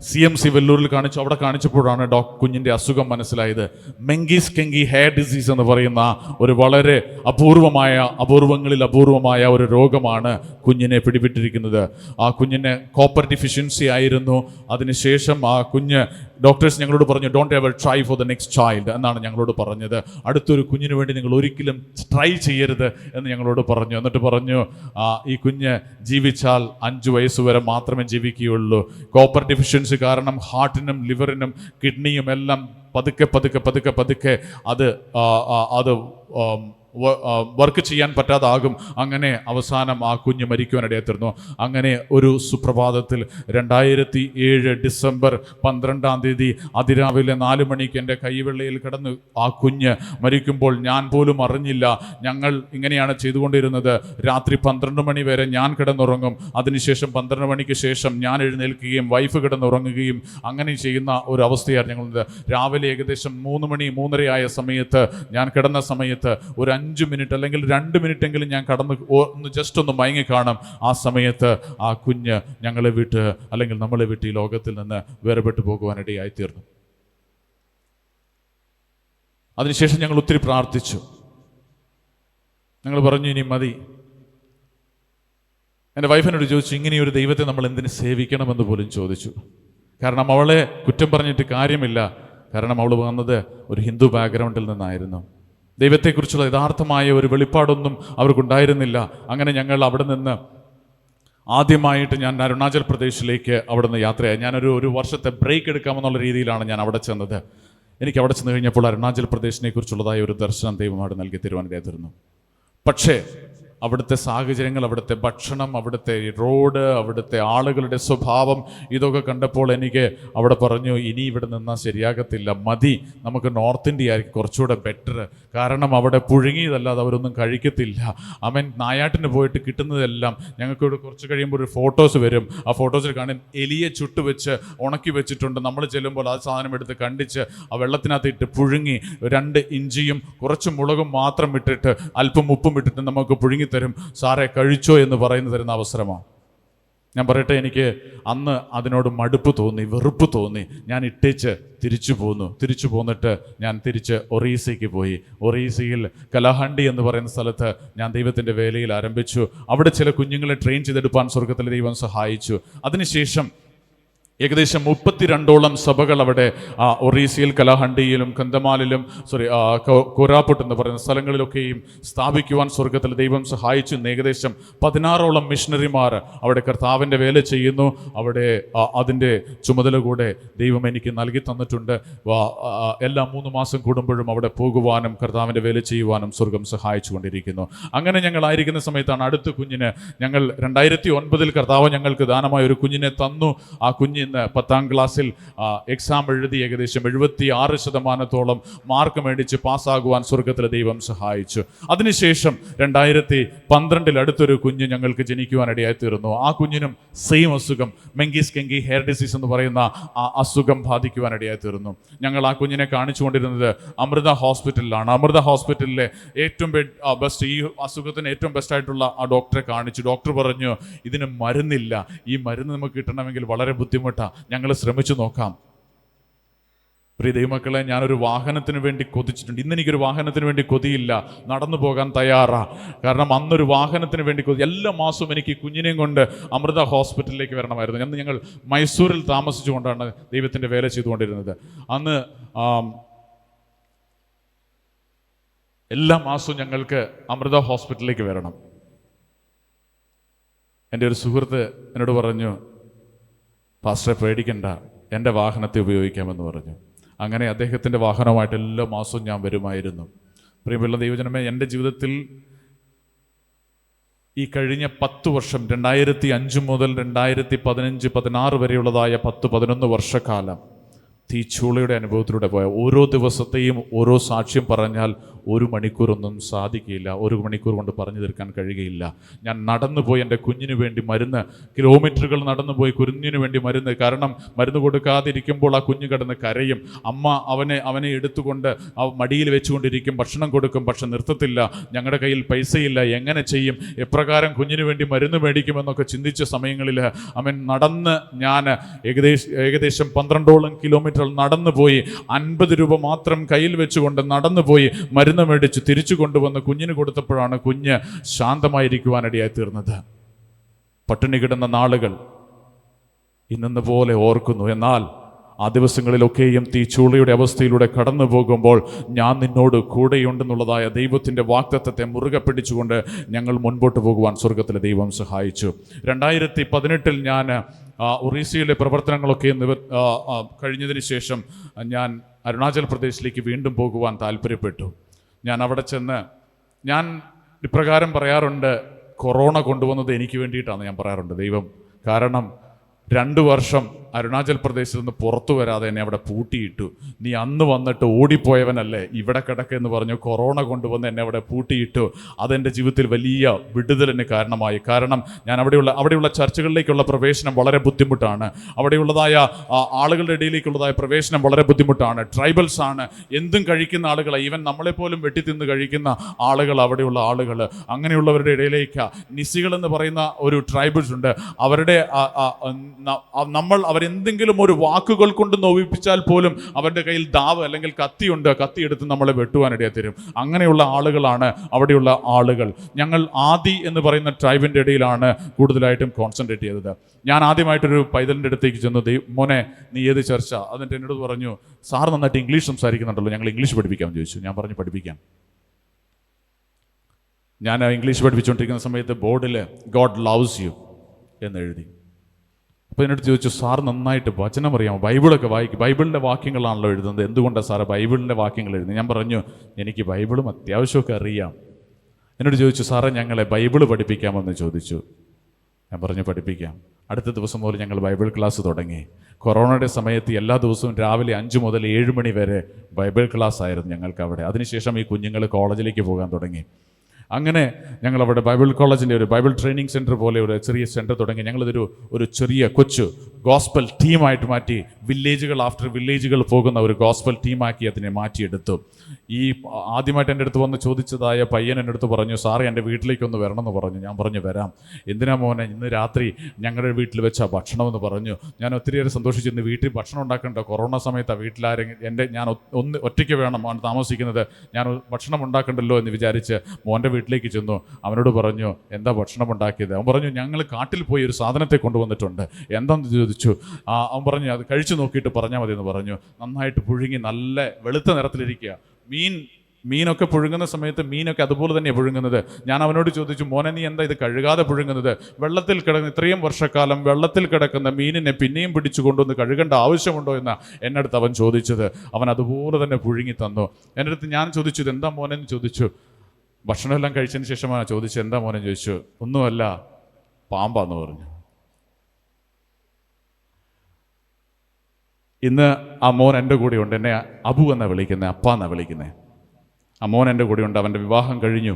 CMC വെല്ലൂരിൽ കാണിച്ചു. അവിടെ കാണിച്ചപ്പോഴാണ് കുഞ്ഞിൻ്റെ അസുഖം മനസ്സിലായത്. മെങ്കിസ് കെങ്കി ഹെയർ ഡിസീസ് എന്ന് പറയുന്ന ഒരു വളരെ അപൂർവങ്ങളിൽ അപൂർവമായ ഒരു രോഗമാണ് കുഞ്ഞിനെ പിടിപെട്ടിരിക്കുന്നത്. ആ കുഞ്ഞിന് കോപ്പർ ഡിഫിഷ്യൻസി ആയിരുന്നു. അതിനുശേഷം ആ കുഞ്ഞ്, ഡോക്ടേഴ്സ് ഞങ്ങളോട് പറഞ്ഞു, don't ever try for the next child എന്നാണ് ഞങ്ങളോട് പറഞ്ഞത്. അടുത്തൊരു കുഞ്ഞിന് വേണ്ടി നിങ്ങൾ ഒരിക്കലും ട്രൈ ചെയ്യരുത് എന്ന് ഞങ്ങളോട് പറഞ്ഞു. എന്നിട്ട് പറഞ്ഞു, ഈ കുഞ്ഞ് ജീവിച്ചാൽ 5 വയസ്സ് വരെ മാത്രമേ ജീവിക്കുകയുള്ളൂ. കോപ്പർ ഡിഫിഷ്യൻസി കാരണം ഹാർട്ടിനും ലിവറിനും കിഡ്നിയും എല്ലാം പതുക്കെ അത് വർക്ക് ചെയ്യാൻ പറ്റാതാകും. അങ്ങനെ അവസാനം ആ കുഞ്ഞ് മരിക്കുവാനിടയായി തീർന്നു. അങ്ങനെ ഒരു സുപ്രഭാതത്തിൽ 2007 ഡിസംബർ 12 അതിരാവിലെ 4 മണിക്ക് എൻ്റെ കൈവെള്ളയിൽ കിടന്ന് ആ കുഞ്ഞ് മരിക്കുമ്പോൾ ഞാൻ പോലും അറിഞ്ഞില്ല. ഞങ്ങൾ ഇങ്ങനെയാണ് ചെയ്തുകൊണ്ടിരുന്നത്. രാത്രി 12 മണി വരെ ഞാൻ കിടന്നുറങ്ങും. അതിനുശേഷം 12 മണിക്ക് ശേഷം ഞാൻ എഴുന്നേൽക്കുകയും വൈഫ് കിടന്നുറങ്ങുകയും അങ്ങനെ ചെയ്യുന്ന ഒരു അവസ്ഥയാണ് ഞങ്ങളുള്ളത്. രാവിലെ ഏകദേശം 3 മണി 3:30 ആയ സമയത്ത്, ഞാൻ കിടന്ന സമയത്ത് ഒരു 5 മിനിറ്റ് അല്ലെങ്കിൽ 2 മിനിറ്റെങ്കിലും ഞാൻ ജസ്റ്റ് ഒന്ന് മയങ്ങി കാണും. ആ സമയത്ത് ആ കുഞ്ഞ് നമ്മളെ വിട്ട് ഈ ലോകത്തിൽ നിന്ന് വേർപെട്ടു പോകുവാനിടയായി തീർന്നു. അതിനുശേഷം ഞങ്ങൾ ഒത്തിരി പ്രാർത്ഥിച്ചു. ഞങ്ങൾ പറഞ്ഞു, ഇനി മതി. എൻ്റെ വൈഫിനോട് ചോദിച്ചു, ഇങ്ങനെയൊരു ദൈവത്തെ നമ്മൾ എന്തിനു സേവിക്കണമെന്ന് പോലും ചോദിച്ചു. കാരണം അവളെ കുറ്റം പറഞ്ഞിട്ട് കാര്യമില്ല. കാരണം അവൾ വന്നത് ഒരു ഹിന്ദു ബാക്ക്ഗ്രൗണ്ടിൽ നിന്നായിരുന്നു. ദൈവത്തെക്കുറിച്ചുള്ള യഥാർത്ഥമായ ഒരു വെളിപ്പാടൊന്നും അവർക്കുണ്ടായിരുന്നില്ല. അങ്ങനെ ഞങ്ങൾ അവിടെ നിന്ന് ആദ്യമായിട്ട് ഞാൻ അരുണാചൽ പ്രദേശിലേക്ക് അവിടെ നിന്ന് യാത്രയായി. ഞാനൊരു വർഷത്തെ ബ്രേക്ക് എടുക്കാമെന്നുള്ള രീതിയിലാണ് ഞാൻ അവിടെ ചെന്നത്. എനിക്ക് അവിടെ ചെന്ന് കഴിഞ്ഞപ്പോൾ അരുണാചൽ പ്രദേശിനെ കുറിച്ചുള്ളതായ ഒരു ദർശനം ദൈവമായിട്ട് നൽകി തരുവാനിടയായി തീർന്നു. പക്ഷേ അവിടുത്തെ സാഹചര്യങ്ങൾ, അവിടുത്തെ ഭക്ഷണം, അവിടുത്തെ റോഡ്, അവിടുത്തെ ആളുകളുടെ സ്വഭാവം, ഇതൊക്കെ കണ്ടപ്പോൾ എനിക്ക് അവിടെ പറഞ്ഞു, ഇനി ഇവിടെ നിന്നാൽ ശരിയാകത്തില്ല, മതി, നമുക്ക് നോർത്ത് ഇന്ത്യ ആയിരിക്കും കുറച്ചുകൂടെ ബെറ്റർ. കാരണം അവിടെ പുഴുങ്ങിയതല്ലാതെ അവരൊന്നും കഴിക്കത്തില്ല. നായാട്ടിന് പോയിട്ട് കിട്ടുന്നതെല്ലാം ഞങ്ങൾക്കിവിടെ കുറച്ച് കഴിയുമ്പോൾ ഒരു ഫോട്ടോസ് വരും. ആ ഫോട്ടോസിൽ കാണും എലിയെ ചുട്ടുവെച്ച് ഉണക്കി വെച്ചിട്ടുണ്ട്. നമ്മൾ ചെല്ലുമ്പോൾ ആ സാധനം എടുത്ത് കണ്ടിച്ച് ആ വെള്ളത്തിനകത്തിട്ട് പുഴുങ്ങി 2 ഇഞ്ചിയും കുറച്ച് മുളകും മാത്രം ഇട്ടിട്ട് അല്പം ഉപ്പും ഇട്ടിട്ട് നമുക്ക് പുഴുങ്ങി തരും. സാറേ കഴിച്ചോ എന്ന് തരുന്ന അവസരമാണ്. ഞാൻ പറയട്ടെ, എനിക്ക് അന്ന് അതിനോട് മടുപ്പ് തോന്നി, വെറുപ്പ് തോന്നി. ഞാൻ ഇട്ടേച്ച് തിരിച്ചു പോന്നിട്ട് ഞാൻ തിരിച്ച് ഒറീസയ്ക്ക് പോയി. ഒറീസയിൽ കലഹണ്ടി എന്ന് പറയുന്ന സ്ഥലത്ത് ഞാൻ ദൈവത്തിൻ്റെ വേലയിൽ ആരംഭിച്ചു. അവിടെ ചില കുഞ്ഞുങ്ങളെ ട്രെയിൻ ചെയ്തെടുപ്പാൻ സ്വർഗത്തിലെ ദൈവം സഹായിച്ചു. അതിനുശേഷം ഏകദേശം 32ഓളം സഭകൾ അവിടെ ഒറീസയിൽ കലഹണ്ടിയിലും കന്തമാലിലും കോരാപ്പുട്ട് എന്ന് പറയുന്ന സ്ഥലങ്ങളിലൊക്കെയും സ്ഥാപിക്കുവാൻ സ്വർഗത്തിൽ ദൈവം സഹായിച്ചു. ഏകദേശം 16ഓളം മിഷണറിമാർ അവിടെ കർത്താവിൻ്റെ വേല ചെയ്യുന്നു. അവിടെ അതിൻ്റെ ചുമതല കൂടെ ദൈവം എനിക്ക് നൽകി തന്നിട്ടുണ്ട്. എല്ലാ 3 മാസം കൂടുമ്പോഴും അവിടെ പോകുവാനും കർത്താവിൻ്റെ വേല ചെയ്യുവാനും സ്വർഗം സഹായിച്ചു കൊണ്ടിരിക്കുന്നു. അങ്ങനെ ഞങ്ങളായിരിക്കുന്ന സമയത്താണ് അടുത്ത കുഞ്ഞിന് ഞങ്ങൾ 2009 കർത്താവ് ഞങ്ങൾക്ക് ദാനമായ ഒരു കുഞ്ഞിനെ തന്നു. ആ കുഞ്ഞ് 10ാം ക്ലാസ്സിൽ എക്സാം എഴുതി ഏകദേശം 76% മാർക്ക് മേടിച്ച് പാസ്സാകുവാൻ സ്വർഗത്തിലെ ദൈവം സഹായിച്ചു. അതിനുശേഷം 2012 അടുത്തൊരു കുഞ്ഞ് ഞങ്ങൾക്ക് ജനിക്കുവാനിടയായി തീർന്നു. ആ കുഞ്ഞിനും സെയിം അസുഖം, മെങ്കിസ് കെങ്കി ഹെയർ ഡിസീസ് എന്ന് പറയുന്ന ആ അസുഖം ബാധിക്കുവാനിടയായി തീർന്നു. ഞങ്ങൾ ആ കുഞ്ഞിനെ കാണിച്ചുകൊണ്ടിരുന്നത് അമൃത ഹോസ്പിറ്റലിലാണ്. അമൃത ഹോസ്പിറ്റലിലെ ഏറ്റവും ബെസ്റ്റ്, ഈ അസുഖത്തിന് ഏറ്റവും ബെസ്റ്റായിട്ടുള്ള ആ ഡോക്ടറെ കാണിച്ചു. ഡോക്ടർ പറഞ്ഞു, ഇതിന് മരുന്നില്ല, ഈ മരുന്ന് നമുക്ക് കിട്ടണമെങ്കിൽ വളരെ ബുദ്ധിമുട്ടാണ്, ഞങ്ങൾ ശ്രമിച്ചു നോക്കാം. പ്രിയ ദൈവമക്കളെ, ഞാനൊരു വാഹനത്തിന് വേണ്ടി കൊതിച്ചിട്ടുണ്ട്. ഇന്ന് എനിക്കൊരു വാഹനത്തിന് വേണ്ടി കൊതിയില്ല, നടന്നു പോകാൻ തയ്യാറാ. കാരണം അന്നൊരു വാഹനത്തിന് വേണ്ടി എല്ലാ മാസവും എനിക്ക് കുഞ്ഞിനെയും കൊണ്ട് അമൃത ഹോസ്പിറ്റലിലേക്ക് വരണമായിരുന്നു. അന്ന് ഞങ്ങൾ മൈസൂരിൽ താമസിച്ചുകൊണ്ടാണ് ദൈവത്തിൻ്റെ വേല ചെയ്തുകൊണ്ടിരുന്നത്. അന്ന് എല്ലാ മാസവും ഞങ്ങൾക്ക് അമൃത ഹോസ്പിറ്റലിലേക്ക് വരണം. എൻ്റെ ഒരു സുഹൃത്ത് എന്നോട് പറഞ്ഞു, പാസ്റ്ററെ പേടിക്കണ്ട, എൻ്റെ വാഹനത്തെ ഉപയോഗിക്കാമെന്ന് പറഞ്ഞു. അങ്ങനെ അദ്ദേഹത്തിൻ്റെ വാഹനമായിട്ട് എല്ലാ മാസവും ഞാൻ വരുമായിരുന്നു. പ്രിയമുള്ള ദൈവജനമേ, എൻ്റെ ജീവിതത്തിൽ ഈ കഴിഞ്ഞ 10 വർഷം, 2005 മുതൽ 2015-16 വരെയുള്ളതായ 10-11 വർഷക്കാലം തീച്ചൂളയുടെ അനുഭവത്തിലൂടെ പോയ ഓരോ ദിവസത്തെയും ഓരോ സാക്ഷ്യം പറഞ്ഞാൽ 1 മണിക്കൂറൊന്നും സാധിക്കില്ല. 1 മണിക്കൂർ കൊണ്ട് പറഞ്ഞു തീർക്കാൻ കഴിയുകയില്ല. ഞാൻ നടന്നുപോയി എൻ്റെ കുഞ്ഞിന് വേണ്ടി മരുന്ന്, കിലോമീറ്ററുകൾ നടന്നുപോയി കുഞ്ഞിന് വേണ്ടി മരുന്ന്. കാരണം മരുന്ന് കൊടുക്കാതിരിക്കുമ്പോൾ ആ കുഞ്ഞ് കിടന്ന് കരയും. അമ്മ അവനെ എടുത്തുകൊണ്ട് മടിയിൽ വെച്ചുകൊണ്ടിരിക്കും, ഭക്ഷണം കൊടുക്കും, പക്ഷെ നിർത്തത്തില്ല. ഞങ്ങളുടെ കയ്യിൽ പൈസയില്ല, എങ്ങനെ ചെയ്യും, എപ്രകാരം കുഞ്ഞിന് വേണ്ടി മരുന്ന് മേടിക്കുമെന്നൊക്കെ ചിന്തിച്ച സമയങ്ങളിൽ നടന്ന് ഞാൻ ഏകദേശം 12ഓളം കിലോമീറ്റർ നടന്നുപോയി 50 രൂപ മാത്രം കയ്യിൽ വെച്ചുകൊണ്ട് നടന്നുപോയി മരുന്ന് മേടിച്ച് തിരിച്ചു കൊണ്ടുവന്ന് കുഞ്ഞിന് കൊടുത്തപ്പോഴാണ് കുഞ്ഞ് ശാന്തമായിരിക്കുവാനിടയായി തീർന്നത്. പട്ടിണി കിടന്ന നാളുകൾ ഇന്നെന്ന പോലെ ഓർക്കുന്നു. എന്നാൽ ആ ദിവസങ്ങളിലൊക്കെയും തീച്ചൂളയുടെ അവസ്ഥയിലൂടെ കടന്നു പോകുമ്പോൾ ഞാൻ നിന്നോട് കൂടെയുണ്ടെന്നുള്ളതായ ദൈവത്തിൻ്റെ വാഗ്ദത്തത്തെ മുറുകെ പിടിച്ചുകൊണ്ട് ഞങ്ങൾ മുൻപോട്ട് പോകുവാൻ സ്വർഗത്തിലെ ദൈവം സഹായിച്ചു. 2018 ഞാൻ ഒറീസയിലെ പ്രവർത്തനങ്ങളൊക്കെ കഴിഞ്ഞതിന് ശേഷം ഞാൻ അരുണാചൽ പ്രദേശിലേക്ക് വീണ്ടും പോകുവാൻ താല്പര്യപ്പെട്ടു. ഞാൻ അവിടെ ചെന്ന് ഞാൻ ഇപ്രകാരം പറയാറുണ്ട്, കൊറോണ കൊണ്ടുവന്നത് എനിക്ക് വേണ്ടിയിട്ടാണ് ഞാൻ പറയാറുണ്ട് ദൈവം. കാരണം 2 വർഷം അരുണാചൽ പ്രദേശിൽ നിന്ന് പുറത്തു വരാതെ എന്നെ അവിടെ പൂട്ടിയിട്ടു. നീ അന്ന് വന്നിട്ട് ഓടിപ്പോയവനല്ലേ, ഇവിടെ കിടക്കെന്ന് പറഞ്ഞു കൊറോണ കൊണ്ടുവന്ന് എന്നെ അവിടെ പൂട്ടിയിട്ടു. അതെൻ്റെ ജീവിതത്തിൽ വലിയ വിടുതലിന് കാരണമായി. കാരണം ഞാൻ അവിടെയുള്ള ചർച്ചകളിലേക്കുള്ള പ്രവേശനം വളരെ ബുദ്ധിമുട്ടാണ്. അവിടെയുള്ളതായ ആളുകളുടെ ഇടയിലേക്കുള്ളതായ പ്രവേശനം വളരെ ബുദ്ധിമുട്ടാണ്. ട്രൈബൽസ് ആണ്, എന്തും കഴിക്കുന്ന ആളുകളാണ്. ഈവൻ നമ്മളെപ്പോലും വെട്ടിത്തിന്ന് കഴിക്കുന്ന ആളുകൾ അവിടെയുള്ള ആളുകൾ. അങ്ങനെയുള്ളവരുടെ ഇടയിലേക്ക് നിസികൾ എന്ന് പറയുന്ന ഒരു ട്രൈബൽസ് ഉണ്ട്. അവരുടെ അവരെന്തെങ്കിലും ഒരു വാക്കുകൾ കൊണ്ട് നോവിപ്പിച്ചാൽ പോലും അവരുടെ കയ്യിൽ ദാവ് അല്ലെങ്കിൽ കത്തിയുണ്ട്, കത്തിയെടുത്ത് നമ്മളെ വെട്ടുവാനിടയായി തരും. അങ്ങനെയുള്ള ആളുകളാണ് അവിടെയുള്ള ആളുകൾ. ഞങ്ങൾ ആദി എന്ന് പറയുന്ന ട്രൈബിൻ്റെ ഇടയിലാണ് കൂടുതലായിട്ടും കോൺസെൻട്രേറ്റ് ചെയ്തത്. ഞാൻ ആദ്യമായിട്ടൊരു പൈതലിൻ്റെ അടുത്തേക്ക് ചെന്നു, മോനെ നീ ഏത് ചർച്ച? എന്നിട്ട് എന്നോട് പറഞ്ഞു, സാർ നന്നായിട്ട് ഇംഗ്ലീഷ് സംസാരിക്കുന്നുണ്ടല്ലോ, ഞങ്ങൾ ഇംഗ്ലീഷ് പഠിപ്പിക്കാമെന്ന് ചോദിച്ചു. ഞാൻ പറഞ്ഞു പഠിപ്പിക്കാം. ഞാൻ ഇംഗ്ലീഷ് പഠിപ്പിച്ചുകൊണ്ടിരിക്കുന്ന സമയത്ത് ബോർഡിൽ ഗോഡ് ലവ്സ് യു എന്നെഴുതി. അപ്പോൾ എന്നോട് ചോദിച്ചു, സാർ നന്നായിട്ട് വചനം അറിയാമോ, ബൈബിളൊക്കെ വായിക്കും, ബൈബിളിൻ്റെ വാക്യങ്ങളാണല്ലോ എഴുതുന്നത്, എന്തുകൊണ്ടാണ് സാറ് ബൈബിളിൻ്റെ വാക്യങ്ങൾ എഴുതുന്നത്? ഞാൻ പറഞ്ഞു, എനിക്ക് ബൈബിളും അത്യാവശ്യമൊക്കെ അറിയാം. എന്നോട് ചോദിച്ചു, സാറേ ഞങ്ങളെ ബൈബിള് പഠിപ്പിക്കാമെന്ന് ചോദിച്ചു. ഞാൻ പറഞ്ഞു പഠിപ്പിക്കാം. അടുത്ത ദിവസം മുതൽ ഞങ്ങൾ ബൈബിൾ ക്ലാസ് തുടങ്ങി. കൊറോണയുടെ സമയത്ത് എല്ലാ ദിവസവും രാവിലെ 5 മുതൽ 7 മണി വരെ ബൈബിൾ ക്ലാസ് ആയിരുന്നു ഞങ്ങൾക്ക് അവിടെ. അതിനുശേഷം ഈ കുഞ്ഞുങ്ങൾ കോളേജിലേക്ക് പോകാൻ തുടങ്ങി. അങ്ങനെ ഞങ്ങളവിടെ ബൈബിൾ കോളേജിൻ്റെ ഒരു ബൈബിൾ ട്രെയിനിങ് സെൻറ്റർ പോലെ ഒരു ചെറിയ സെൻറ്റർ തുടങ്ങി. ഞങ്ങളിതൊരു ചെറിയ കൊച്ചു ഗോസ്പൽ ടീമായിട്ട് മാറ്റി, വില്ലേജുകൾ ആഫ്റ്റർ വില്ലേജുകൾ പോകുന്ന ഒരു ഗോസ്പൽ ടീമാക്കി അതിനെ മാറ്റിയെടുത്തു. ഈ ആദ്യമായിട്ട് എൻ്റെ അടുത്ത് വന്ന് ചോദിച്ചതായ പയ്യൻ എൻ്റെ അടുത്ത് പറഞ്ഞു, സാറേ എൻ്റെ വീട്ടിലേക്കൊന്ന് വരണമെന്ന് പറഞ്ഞു. ഞാൻ പറഞ്ഞു വരാം. എന്തിനാ മോനെ? ഇന്ന് രാത്രി ഞങ്ങളുടെ വീട്ടിൽ വെച്ചാ ഭക്ഷണമെന്ന് പറഞ്ഞു. ഞാൻ ഒത്തിരിയേറെ സന്തോഷിച്ചു. ഇന്ന് വീട്ടിൽ ഭക്ഷണം ഉണ്ടാക്കേണ്ട, കൊറോണ സമയത്താണ് വീട്ടിലാരെങ്കിലും ഞാൻ ഒറ്റയ്ക്ക് വേണം താമസിക്കുന്നത്, ഞാൻ ഭക്ഷണം ഉണ്ടാക്കണ്ടല്ലോ എന്ന് വിചാരിച്ച് മോൻ്റെ വീട്ടിലേക്ക് ചെന്നു. അവനോട് പറഞ്ഞു, എന്താ ഭക്ഷണം ഉണ്ടാക്കിയത്? അവൻ പറഞ്ഞു, ഞങ്ങൾ കാട്ടിൽ പോയി ഒരു സാധനത്തെ കൊണ്ടുവന്നിട്ടുണ്ട്, എന്താണെന്ന് ചോദിച്ചു. അവൻ പറഞ്ഞു, അത് കഴിച്ചു നോക്കിയിട്ട് പറഞ്ഞാൽ മതി എന്ന് പറഞ്ഞു. നന്നായിട്ട് പുഴുങ്ങി നല്ല വെളുത്ത നിറത്തിലിരിക്കുക. മീനൊക്കെ പുഴുങ്ങുന്ന സമയത്ത് മീനൊക്കെ അതുപോലെ തന്നെയാണ് പുഴുങ്ങുന്നത്. ഞാൻ അവനോട് ചോദിച്ചു, മോനെ നീ എന്താ ഇത് കഴുകാതെ പുഴുങ്ങുന്നത്? വെള്ളത്തിൽ കിടക്കുന്ന ഇത്രയും വർഷക്കാലം വെള്ളത്തിൽ കിടക്കുന്ന മീനിനെ പിന്നെയും പിടിച്ചു കൊണ്ടുവന്ന് കഴുകേണ്ട ആവശ്യമുണ്ടോ എന്ന് എൻ്റെ അടുത്ത് അവൻ ചോദിച്ചത്. അവൻ അതുപോലെ തന്നെ പുഴുങ്ങി തന്നു. എൻ്റെ അടുത്ത് ഞാൻ ചോദിച്ചത് എന്താ മോനെന്ന് ചോദിച്ചു. ഭക്ഷണമെല്ലാം കഴിച്ചതിന് ശേഷമാണ് ചോദിച്ചത്, എന്താ മോനെ ചോദിച്ചു. ഒന്നുമല്ല, പാമ്പാന്ന് പറഞ്ഞു. ഇന്ന് ആ മോൻ എൻ്റെ കൂടെയുണ്ട്. എന്നെ അബു എന്നാണ് വിളിക്കുന്നത്, അപ്പ എന്നാണ് വിളിക്കുന്നത്. ആ മോൻ എൻ്റെ കൂടെയുണ്ട്. അവൻ്റെ വിവാഹം കഴിഞ്ഞു.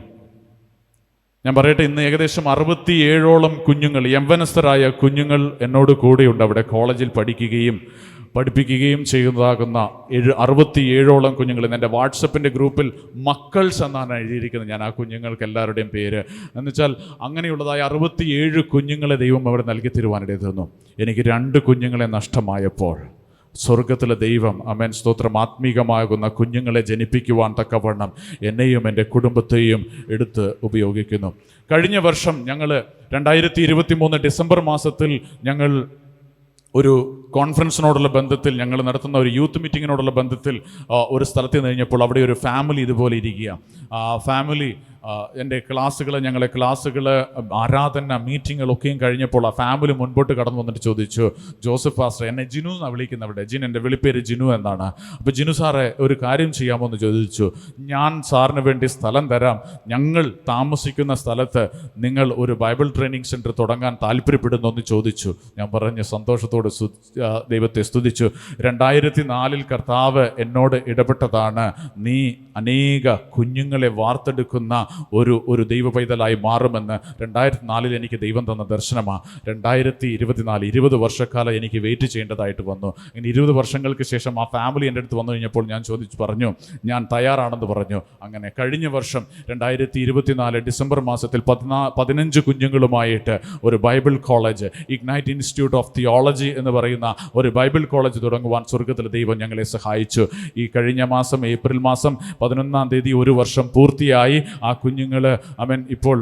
ഞാൻ പറയട്ടെ, ഇന്ന് ഏകദേശം 67ഓളം കുഞ്ഞുങ്ങൾ, യൗവനസ്ഥരായ കുഞ്ഞുങ്ങൾ എന്നോട് കൂടെയുണ്ട്. അവിടെ കോളേജിൽ പഠിപ്പിക്കുകയും ചെയ്യുന്നതാകുന്ന 67ഓളം കുഞ്ഞുങ്ങൾ. ഇന്ന് എൻ്റെ വാട്സപ്പിൻ്റെ ഗ്രൂപ്പിൽ മക്കൾസ് എന്നാണ് എഴുതിയിരിക്കുന്നത്. ഞാൻ ആ കുഞ്ഞുങ്ങൾക്ക് എല്ലാവരുടെയും പേര് എന്നുവെച്ചാൽ അങ്ങനെയുള്ളതായ 67 കുഞ്ഞുങ്ങളെ ദൈവം അവിടെ നൽകി തരുവാനിടയിൽ തന്നു. എനിക്ക് 2 കുഞ്ഞുങ്ങളെ നഷ്ടമായപ്പോൾ സ്വർഗത്തിലെ ദൈവം അമേൻ സ്തോത്രം ആത്മീകമാകുന്ന കുഞ്ഞുങ്ങളെ ജനിപ്പിക്കുവാൻ തക്കവണ്ണം എന്നെയും എൻ്റെ കുടുംബത്തെയും എടുത്ത് ഉപയോഗിക്കുന്നു. കഴിഞ്ഞ വർഷം ഞങ്ങൾ 2023 ഡിസംബർ മാസത്തിൽ ഞങ്ങൾ ഒരു കോൺഫറൻസിനോടുള്ള ബന്ധത്തിൽ, ഞങ്ങൾ നടത്തുന്ന ഒരു യൂത്ത് മീറ്റിങ്ങിനോടുള്ള ബന്ധത്തിൽ ഒരു സ്ഥലത്ത് നിന്ന് കഴിഞ്ഞപ്പോൾ അവിടെ ഒരു ഫാമിലി ഇതുപോലെ ഇരിക്കുക. ഫാമിലി എൻ്റെ ഞങ്ങളെ ക്ലാസ്സുകൾ, ആരാധന, മീറ്റിങ്ങുകളൊക്കെയും കഴിഞ്ഞപ്പോൾ ആ ഫാമിലി മുൻപോട്ട് കടന്നു വന്നിട്ട് ചോദിച്ചു, ജോസഫ് പാസ്റ്റർ, എന്നെ ജിനു എന്നാണ് വിളിക്കുന്നത് അവിടെ, എൻ്റെ വിളിപ്പേര് ജിനു എന്നാണ്. അപ്പോൾ ജിനു സാറേ ഒരു കാര്യം ചെയ്യാമോ എന്ന് ചോദിച്ചു. ഞാൻ സാറിന് വേണ്ടി സ്ഥലം തരാം, ഞങ്ങൾ താമസിക്കുന്ന സ്ഥലത്ത് നിങ്ങൾ ഒരു ബൈബിൾ ട്രെയിനിങ് സെൻറ്റർ തുടങ്ങാൻ താല്പര്യപ്പെടുന്നു എന്ന് ചോദിച്ചു. ഞാൻ പറഞ്ഞു സന്തോഷത്തോട് ദൈവത്തെ സ്തുതിച്ചു. 2004 കർത്താവ് എന്നോട് ഇടപെട്ടതാണ്, നീ അനേക കുഞ്ഞുങ്ങളെ വാർത്തെടുക്കുന്ന ഒരു ദൈവ പൈതലായി മാറുമെന്ന്. 2004 എനിക്ക് ദൈവം തന്ന ദർശനമാണ്. 2024 20 വർഷക്കാലം എനിക്ക് വെയിറ്റ് ചെയ്യേണ്ടതായിട്ട് വന്നു. ഇങ്ങനെ 20 വർഷങ്ങൾക്ക് ശേഷം ആ ഫാമിലി എൻ്റെ അടുത്ത് വന്നു കഴിഞ്ഞപ്പോൾ ഞാൻ പറഞ്ഞു ഞാൻ തയ്യാറാണെന്ന് പറഞ്ഞു. അങ്ങനെ കഴിഞ്ഞ വർഷം 2024 ഡിസംബർ മാസത്തിൽ 15 കുഞ്ഞുങ്ങളുമായിട്ട് ഒരു Bible college, ignite institute of theology എന്ന് പറയുന്ന ഒരു ബൈബിൾ കോളേജ് തുടങ്ങുവാൻ സ്വർഗത്തിലെ ദൈവം ഞങ്ങളെ സഹായിച്ചു. ഈ കഴിഞ്ഞ മാസം ഏപ്രിൽ മാസം 11-ാം തീയതി 1 വർഷം പൂർത്തിയായി. ആ കുഞ്ഞുങ്ങൾ ഇപ്പോൾ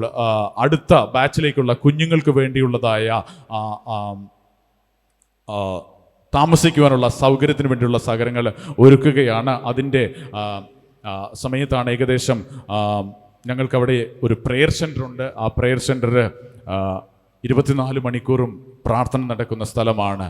അടുത്ത ബാച്ചിലേക്കുള്ള കുഞ്ഞുങ്ങൾക്ക് വേണ്ടിയുള്ളതായ താമസിക്കുവാനുള്ള സൗകര്യത്തിന് വേണ്ടിയുള്ള സഹകരണങ്ങൾ ഒരുക്കുകയാണ്. അതിൻ്റെ സമയത്താണ് ഏകദേശം ഞങ്ങൾക്കവിടെ ഒരു പ്രെയർ സെൻ്ററുണ്ട്. ആ പ്രെയർ സെൻ്റർ 24 മണിക്കൂറും പ്രാർത്ഥന നടക്കുന്ന സ്ഥലമാണ്.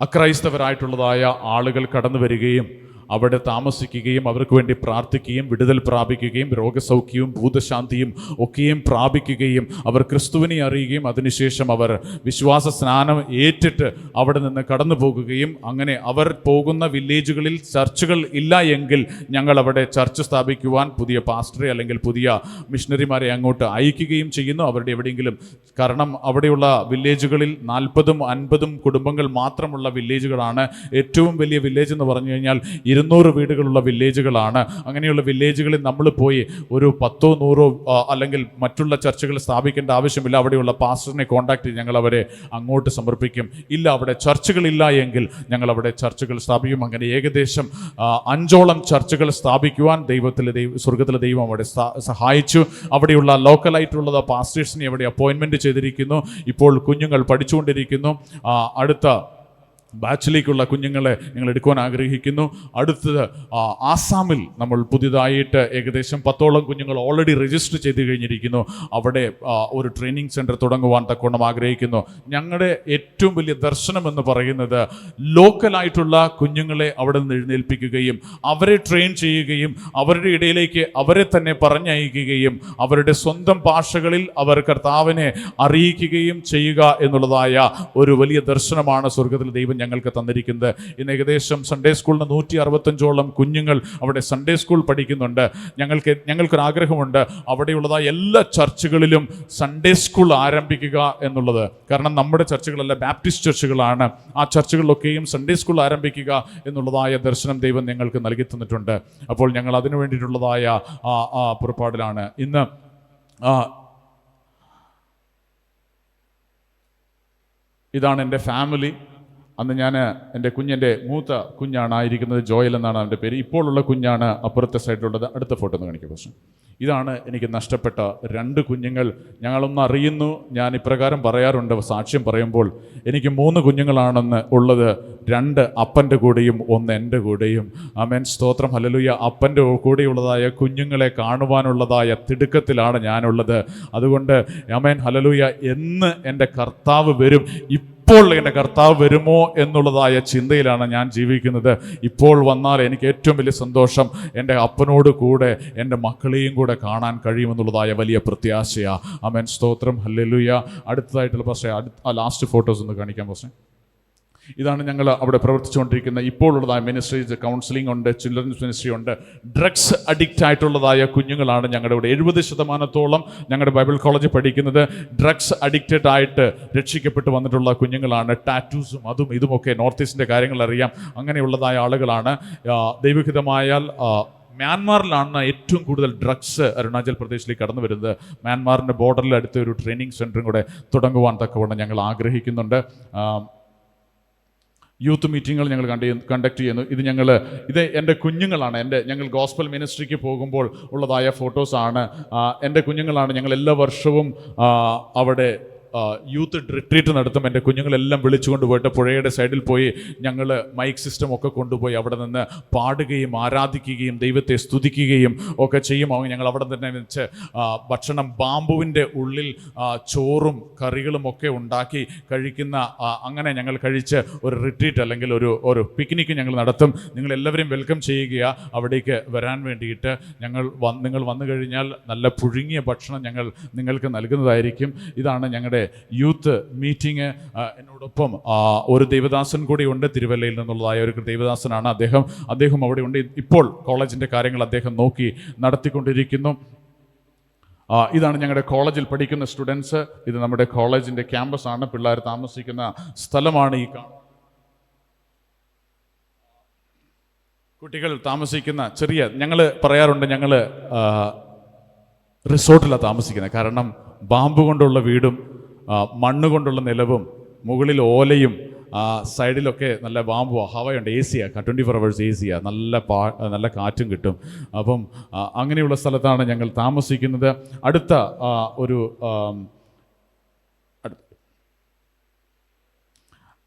അക്രൈസ്തവരായിട്ടുള്ളതായ ആളുകൾ കടന്നു വരികയും അവിടെ താമസിക്കുകയും അവർക്ക് വേണ്ടി പ്രാർത്ഥിക്കുകയും വിടുതൽ പ്രാപിക്കുകയും രോഗസൗഖ്യവും ഭൂതശാന്തിയും ഒക്കെയും പ്രാപിക്കുകയും അവർ ക്രിസ്തുവിനെ അറിയുകയും അതിനുശേഷം അവർ വിശ്വാസ സ്നാനം ഏറ്റിട്ട് അവിടെ നിന്ന് കടന്നു പോകുകയും അങ്ങനെ അവർ പോകുന്ന വില്ലേജുകളിൽ ചർച്ചുകൾ ഇല്ല എങ്കിൽ ഞങ്ങൾ അവിടെ ചർച്ച് സ്ഥാപിക്കുവാൻ പുതിയ പാസ്റ്ററെ അല്ലെങ്കിൽ പുതിയ മിഷണറിമാരെ അങ്ങോട്ട് അയക്കുകയും ചെയ്യുന്നു. അവരുടെ എവിടെയെങ്കിലും, കാരണം അവിടെയുള്ള വില്ലേജുകളിൽ 40ഉം 50ഉം കുടുംബങ്ങൾ മാത്രമുള്ള വില്ലേജുകളാണ്. ഏറ്റവും വലിയ വില്ലേജ് എന്ന് പറഞ്ഞു കഴിഞ്ഞാൽ 200 വീടുകളുള്ള വില്ലേജുകളാണ്. അങ്ങനെയുള്ള വില്ലേജുകളിൽ നമ്മൾ പോയി ഒരു 10ഓ 100ഓ അല്ലെങ്കിൽ മറ്റുള്ള ചർച്ചുകൾ സ്ഥാപിക്കേണ്ട ആവശ്യമില്ല. അവിടെയുള്ള പാസ്റ്ററിനെ കോൺടാക്ട് ചെയ്ത് ഞങ്ങൾ അവരെ അങ്ങോട്ട് സമർപ്പിക്കും. ഇല്ല, അവിടെ ചർച്ചുകളില്ല എങ്കിൽ ഞങ്ങൾ അവിടെ ചർച്ചുകൾ സ്ഥാപിക്കും. അങ്ങനെ ഏകദേശം 5ഓളം ചർച്ചുകൾ സ്ഥാപിക്കുവാൻ സ്വർഗത്തിലെ ദൈവം അവിടെ സഹായിച്ചു. അവിടെയുള്ള ലോക്കലായിട്ടുള്ള പാസ്റ്റേഴ്സിനെ അവിടെ അപ്പോയിൻമെൻറ്റ് ചെയ്തിരിക്കുന്നു. ഇപ്പോൾ കുഞ്ഞുങ്ങൾ പഠിച്ചുകൊണ്ടിരിക്കുന്നു. അടുത്ത ബാച്ചിലേക്കുള്ള കുഞ്ഞുങ്ങളെ ഞങ്ങൾ എടുക്കുവാൻ ആഗ്രഹിക്കുന്നു. അടുത്തത് ആസാമിൽ നമ്മൾ പുതിയതായിട്ട് ഏകദേശം 10ഓളം കുഞ്ഞുങ്ങൾ ഓൾറെഡി രജിസ്റ്റർ ചെയ്ത് കഴിഞ്ഞിരിക്കുന്നു. അവിടെ ഒരു ട്രെയിനിങ് സെൻറ്റർ തുടങ്ങുവാൻ തക്കവണ്ണം ആഗ്രഹിക്കുന്നു. ഞങ്ങളുടെ ഏറ്റവും വലിയ ദർശനം എന്ന് പറയുന്നത് ലോക്കലായിട്ടുള്ള കുഞ്ഞുങ്ങളെ അവിടെ നിന്ന് എഴുന്നേൽപ്പിക്കുകയും അവരെ ട്രെയിൻ ചെയ്യുകയും അവരുടെ ഇടയിലേക്ക് അവരെ തന്നെ പറഞ്ഞയക്കുകയും അവരുടെ സ്വന്തം ഭാഷകളിൽ അവർ കർത്താവിനെ അറിയിക്കുകയും ചെയ്യുക എന്നുള്ളതായ ഒരു വലിയ ദർശനമാണ് സ്വർഗത്തിൽ ദൈവം ഞങ്ങൾക്ക് തന്നിരിക്കുന്നത്. ഇന്ന് ഏകദേശം സൺഡേ സ്കൂളിന് 165ഓളം കുഞ്ഞുങ്ങൾ അവിടെ സൺഡേ സ്കൂൾ പഠിക്കുന്നുണ്ട്. ഞങ്ങൾക്കൊരാഗ്രഹമുണ്ട് അവിടെയുള്ളതായ എല്ലാ ചർച്ചുകളിലും സൺഡേ സ്കൂൾ ആരംഭിക്കുക എന്നുള്ളത്. കാരണം നമ്മുടെ ചർച്ചുകളെല്ലാം ബാപ്റ്റിസ്റ്റ് ചർച്ചുകളാണ്. ആ ചർച്ചുകളിലൊക്കെയും സൺഡേ സ്കൂൾ ആരംഭിക്കുക എന്നുള്ളതായ ദർശനം ദൈവം ഞങ്ങൾക്ക് നൽകി തന്നിട്ടുണ്ട്. അപ്പോൾ ഞങ്ങൾ അതിനു വേണ്ടിയിട്ടുള്ളതായ പുറപ്പാടിലാണ്. ഇന്ന് ഇതാണ് എൻ്റെ ഫാമിലി. അന്ന് എൻ്റെ മൂത്ത കുഞ്ഞാണ് ജോയൽ എന്നാണ് അവൻ്റെ പേര്. ഇപ്പോഴുള്ള കുഞ്ഞാണ് അപ്പുറത്തെ സൈഡിലുള്ളത്. അടുത്ത ഫോട്ടോ ഒന്ന് കാണിക്കുക പ്രശ്നം. ഇതാണ് എനിക്ക് നഷ്ടപ്പെട്ട 2 കുഞ്ഞുങ്ങൾ. ഞങ്ങളൊന്ന് അറിയുന്നു, ഞാൻ ഇപ്രകാരം പറയാറുണ്ട് സാക്ഷ്യം പറയുമ്പോൾ, എനിക്ക് 3 കുഞ്ഞുങ്ങളാണെന്ന് ഉള്ളത്. 2 അപ്പൻ്റെ കൂടെയും 1 എൻ്റെ കൂടെയും. ആമേൻ, സ്തോത്രം, ഹല്ലേലൂയ. അപ്പൻ്റെ കൂടെയുള്ളതായ കുഞ്ഞുങ്ങളെ കാണുവാനുള്ളതായ തിടുക്കത്തിലാണ് ഞാനുള്ളത്. അതുകൊണ്ട് ആമേൻ, ഹല്ലേലൂയ. എന്ന് എൻ്റെ കർത്താവ് വരും, ഇപ്പോൾ എൻ്റെ കർത്താവ് വരുമോ എന്നുള്ളതായ ചിന്തയിലാണ് ഞാൻ ജീവിക്കുന്നത്. ഇപ്പോൾ വന്നാൽ എനിക്ക് ഏറ്റവും വലിയ സന്തോഷം എൻ്റെ അപ്പനോട് കൂടെ എൻ്റെ മക്കളെയും കൂടെ കാണാൻ കഴിയുമെന്നുള്ളതായ വലിയ പ്രത്യാശയാണ്. ആമേൻ, സ്തോത്രം, ഹല്ലേലൂയ. അടുത്തതായിട്ടുള്ള പക്ഷേ ലാസ്റ്റ് ഫോട്ടോസ് ഒന്ന് കാണിക്കാൻ പക്ഷേ. ഇതാണ് ഞങ്ങൾ അവിടെ പ്രവർത്തിച്ചുകൊണ്ടിരിക്കുന്ന ഇപ്പോഴുള്ളതായ മിനിസ്ട്രീസ്. കൗൺസിലിംഗ് ഉണ്ട്, ചിൽഡ്രൻസ് മിനിസ്ട്രി ഉണ്ട്. ഡ്രഗ്സ് അഡിക്റ്റ് ആയിട്ടുള്ളതായ കുഞ്ഞുങ്ങളാണ് ഞങ്ങളുടെ ഇവിടെ. 70% ഞങ്ങളുടെ ബൈബിൾ കോളേജിൽ പഠിക്കുന്നത് ഡ്രഗ്സ് അഡിക്റ്റഡ് ആയിട്ട് രക്ഷിക്കപ്പെട്ട് വന്നിട്ടുള്ള കുഞ്ഞുങ്ങളാണ്. ടാറ്റൂസും അതും ഇതുമൊക്കെ നോർത്ത് ഈസ്റ്റിൻ്റെ കാര്യങ്ങൾ അറിയാം. അങ്ങനെയുള്ളതായ ആളുകളാണ്. ദൈവഹിതമായാൽ മ്യാൻമാറിലാണ് ഏറ്റവും കൂടുതൽ ഡ്രഗ്സ് അരുണാചൽ പ്രദേശിലേക്ക് കടന്നു വരുന്നത്. മ്യാൻമാറിൻ്റെ ബോർഡറിൽ അടുത്ത ഒരു ട്രെയിനിങ് സെൻറ്ററും കൂടെ തുടങ്ങുവാൻ തക്കവണ്ണം ഞങ്ങൾ ആഗ്രഹിക്കുന്നുണ്ട്. യൂത്ത് മീറ്റിങ്ങുകൾ ഞങ്ങൾ കണ്ടക്ട് ചെയ്യുന്നു. ഇത് എൻ്റെ കുഞ്ഞുങ്ങളാണ്. ഞങ്ങൾ ഗോസ്പൽ മിനിസ്ട്രിക്ക് പോകുമ്പോൾ ഉള്ളതായ ഫോട്ടോസാണ്. എൻ്റെ കുഞ്ഞുങ്ങളാണ്. ഞങ്ങൾ എല്ലാ വർഷവും അവിടെ യൂത്ത് റിട്രീറ്റ് നടത്തും. എൻ്റെ കുഞ്ഞുങ്ങളെല്ലാം വിളിച്ചുകൊണ്ട് പോയിട്ട് പുഴയുടെ സൈഡിൽ പോയി ഞങ്ങൾ മൈക്ക് സിസ്റ്റം ഒക്കെ കൊണ്ടുപോയി അവിടെ നിന്ന് പാടുകയും ആരാധിക്കുകയും ദൈവത്തെ സ്തുതിക്കുകയും ഒക്കെ ചെയ്യും. ഞങ്ങൾ അവിടെ തന്നെ വെച്ച് ഭക്ഷണം ബാമ്പുവിൻ്റെ ഉള്ളിൽ ചോറും കറികളും ഒക്കെ ഉണ്ടാക്കി കഴിക്കുന്ന അങ്ങനെ ഞങ്ങൾ കഴിച്ച് ഒരു റിട്രീറ്റ് അല്ലെങ്കിൽ ഒരു പിക്നിക്ക് ഞങ്ങൾ നടത്തും. നിങ്ങളെല്ലാവരെയും വെൽക്കം ചെയ്യുക അവിടേക്ക് വരാൻ വേണ്ടിയിട്ട്. നിങ്ങൾ വന്നു കഴിഞ്ഞാൽ നല്ല പുഴുങ്ങിയ ഭക്ഷണം ഞങ്ങൾ നിങ്ങൾക്ക് നൽകുന്നതായിരിക്കും. ഇതാണ് ഞങ്ങളുടെ യൂത്ത് മീറ്റിംഗ്. എന്നോടൊപ്പം ഒരു ദൈവദാസൻ കൂടി ഉണ്ട്, തിരുവല്ലയിൽ നിന്നുള്ളതായ ഒരു ദൈവദാസനാണ്. അദ്ദേഹം അവിടെ ഉണ്ട്. ഇപ്പോൾ കോളേജിൻ്റെ കാര്യങ്ങൾ അദ്ദേഹം നോക്കി നടത്തിക്കൊണ്ടിരിക്കുന്നു. ഇതാണ് ഞങ്ങളുടെ കോളേജിൽ പഠിക്കുന്ന സ്റ്റുഡൻസ്. ഇത് നമ്മുടെ കോളേജിൻ്റെ ക്യാമ്പസാണ്, പിള്ളേർ താമസിക്കുന്ന സ്ഥലമാണ് ഈ കുട്ടികൾ താമസിക്കുന്ന ഞങ്ങൾ പറയാറുണ്ട്, ഞങ്ങൾ റിസോർട്ടിലാണ് താമസിക്കുന്നത്. കാരണം ബാമ്പു കൊണ്ടുള്ള വീടും മണ്ണ് കൊണ്ടുള്ള നിലവും മുകളിൽ ഓലയും സൈഡിലൊക്കെ നല്ല ബാമ്പു ഹവയുണ്ട്, AC 24 hours AC, നല്ല കാറ്റും കിട്ടും. അപ്പം അങ്ങനെയുള്ള സ്ഥലത്താണ് ഞങ്ങൾ താമസിക്കുന്നത്. അടുത്ത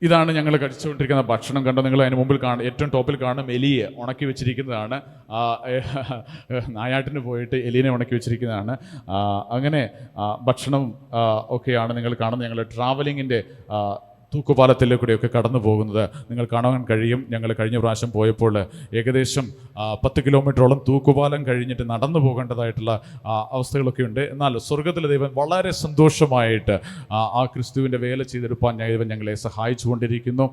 ഇതാണ് ഞങ്ങൾ കഴിച്ചുകൊണ്ടിരിക്കുന്ന ഭക്ഷണം. കണ്ടോ നിങ്ങൾ? അതിന് മുമ്പിൽ ഏറ്റവും ടോപ്പിൽ കാണും എലിയെ ഉണക്കി വെച്ചിരിക്കുന്നതാണ്. നായാട്ടിന് പോയിട്ട് എലീനെ ഉണക്കി വെച്ചിരിക്കുന്നതാണ്. അങ്ങനെ ഭക്ഷണം ഒക്കെയാണ് നിങ്ങൾ കാണുന്നത്. ഞങ്ങൾ ട്രാവലിങ്ങിൻ്റെ തൂക്കുപാലത്തിലേക്കൂടെയൊക്കെ കടന്നു പോകുന്നത് നിങ്ങൾ കാണാൻ കഴിയും. ഞങ്ങൾ കഴിഞ്ഞ പ്രാവശ്യം പോയപ്പോൾ ഏകദേശം 10 കിലോമീറ്ററോളം തൂക്കുപാലം കഴിഞ്ഞിട്ട് നടന്നു പോകേണ്ടതായിട്ടുള്ള അവസ്ഥകളൊക്കെ ഉണ്ട്. എന്നാൽ സ്വർഗത്തിലെ ദൈവം വളരെ സന്തോഷമായിട്ട് ആ ക്രിസ്തുവിൻ്റെ വേല ചെയ്തെടുപ്പാൻ ദൈവം ഞങ്ങളെ സഹായിച്ചുകൊണ്ടിരിക്കുന്നു.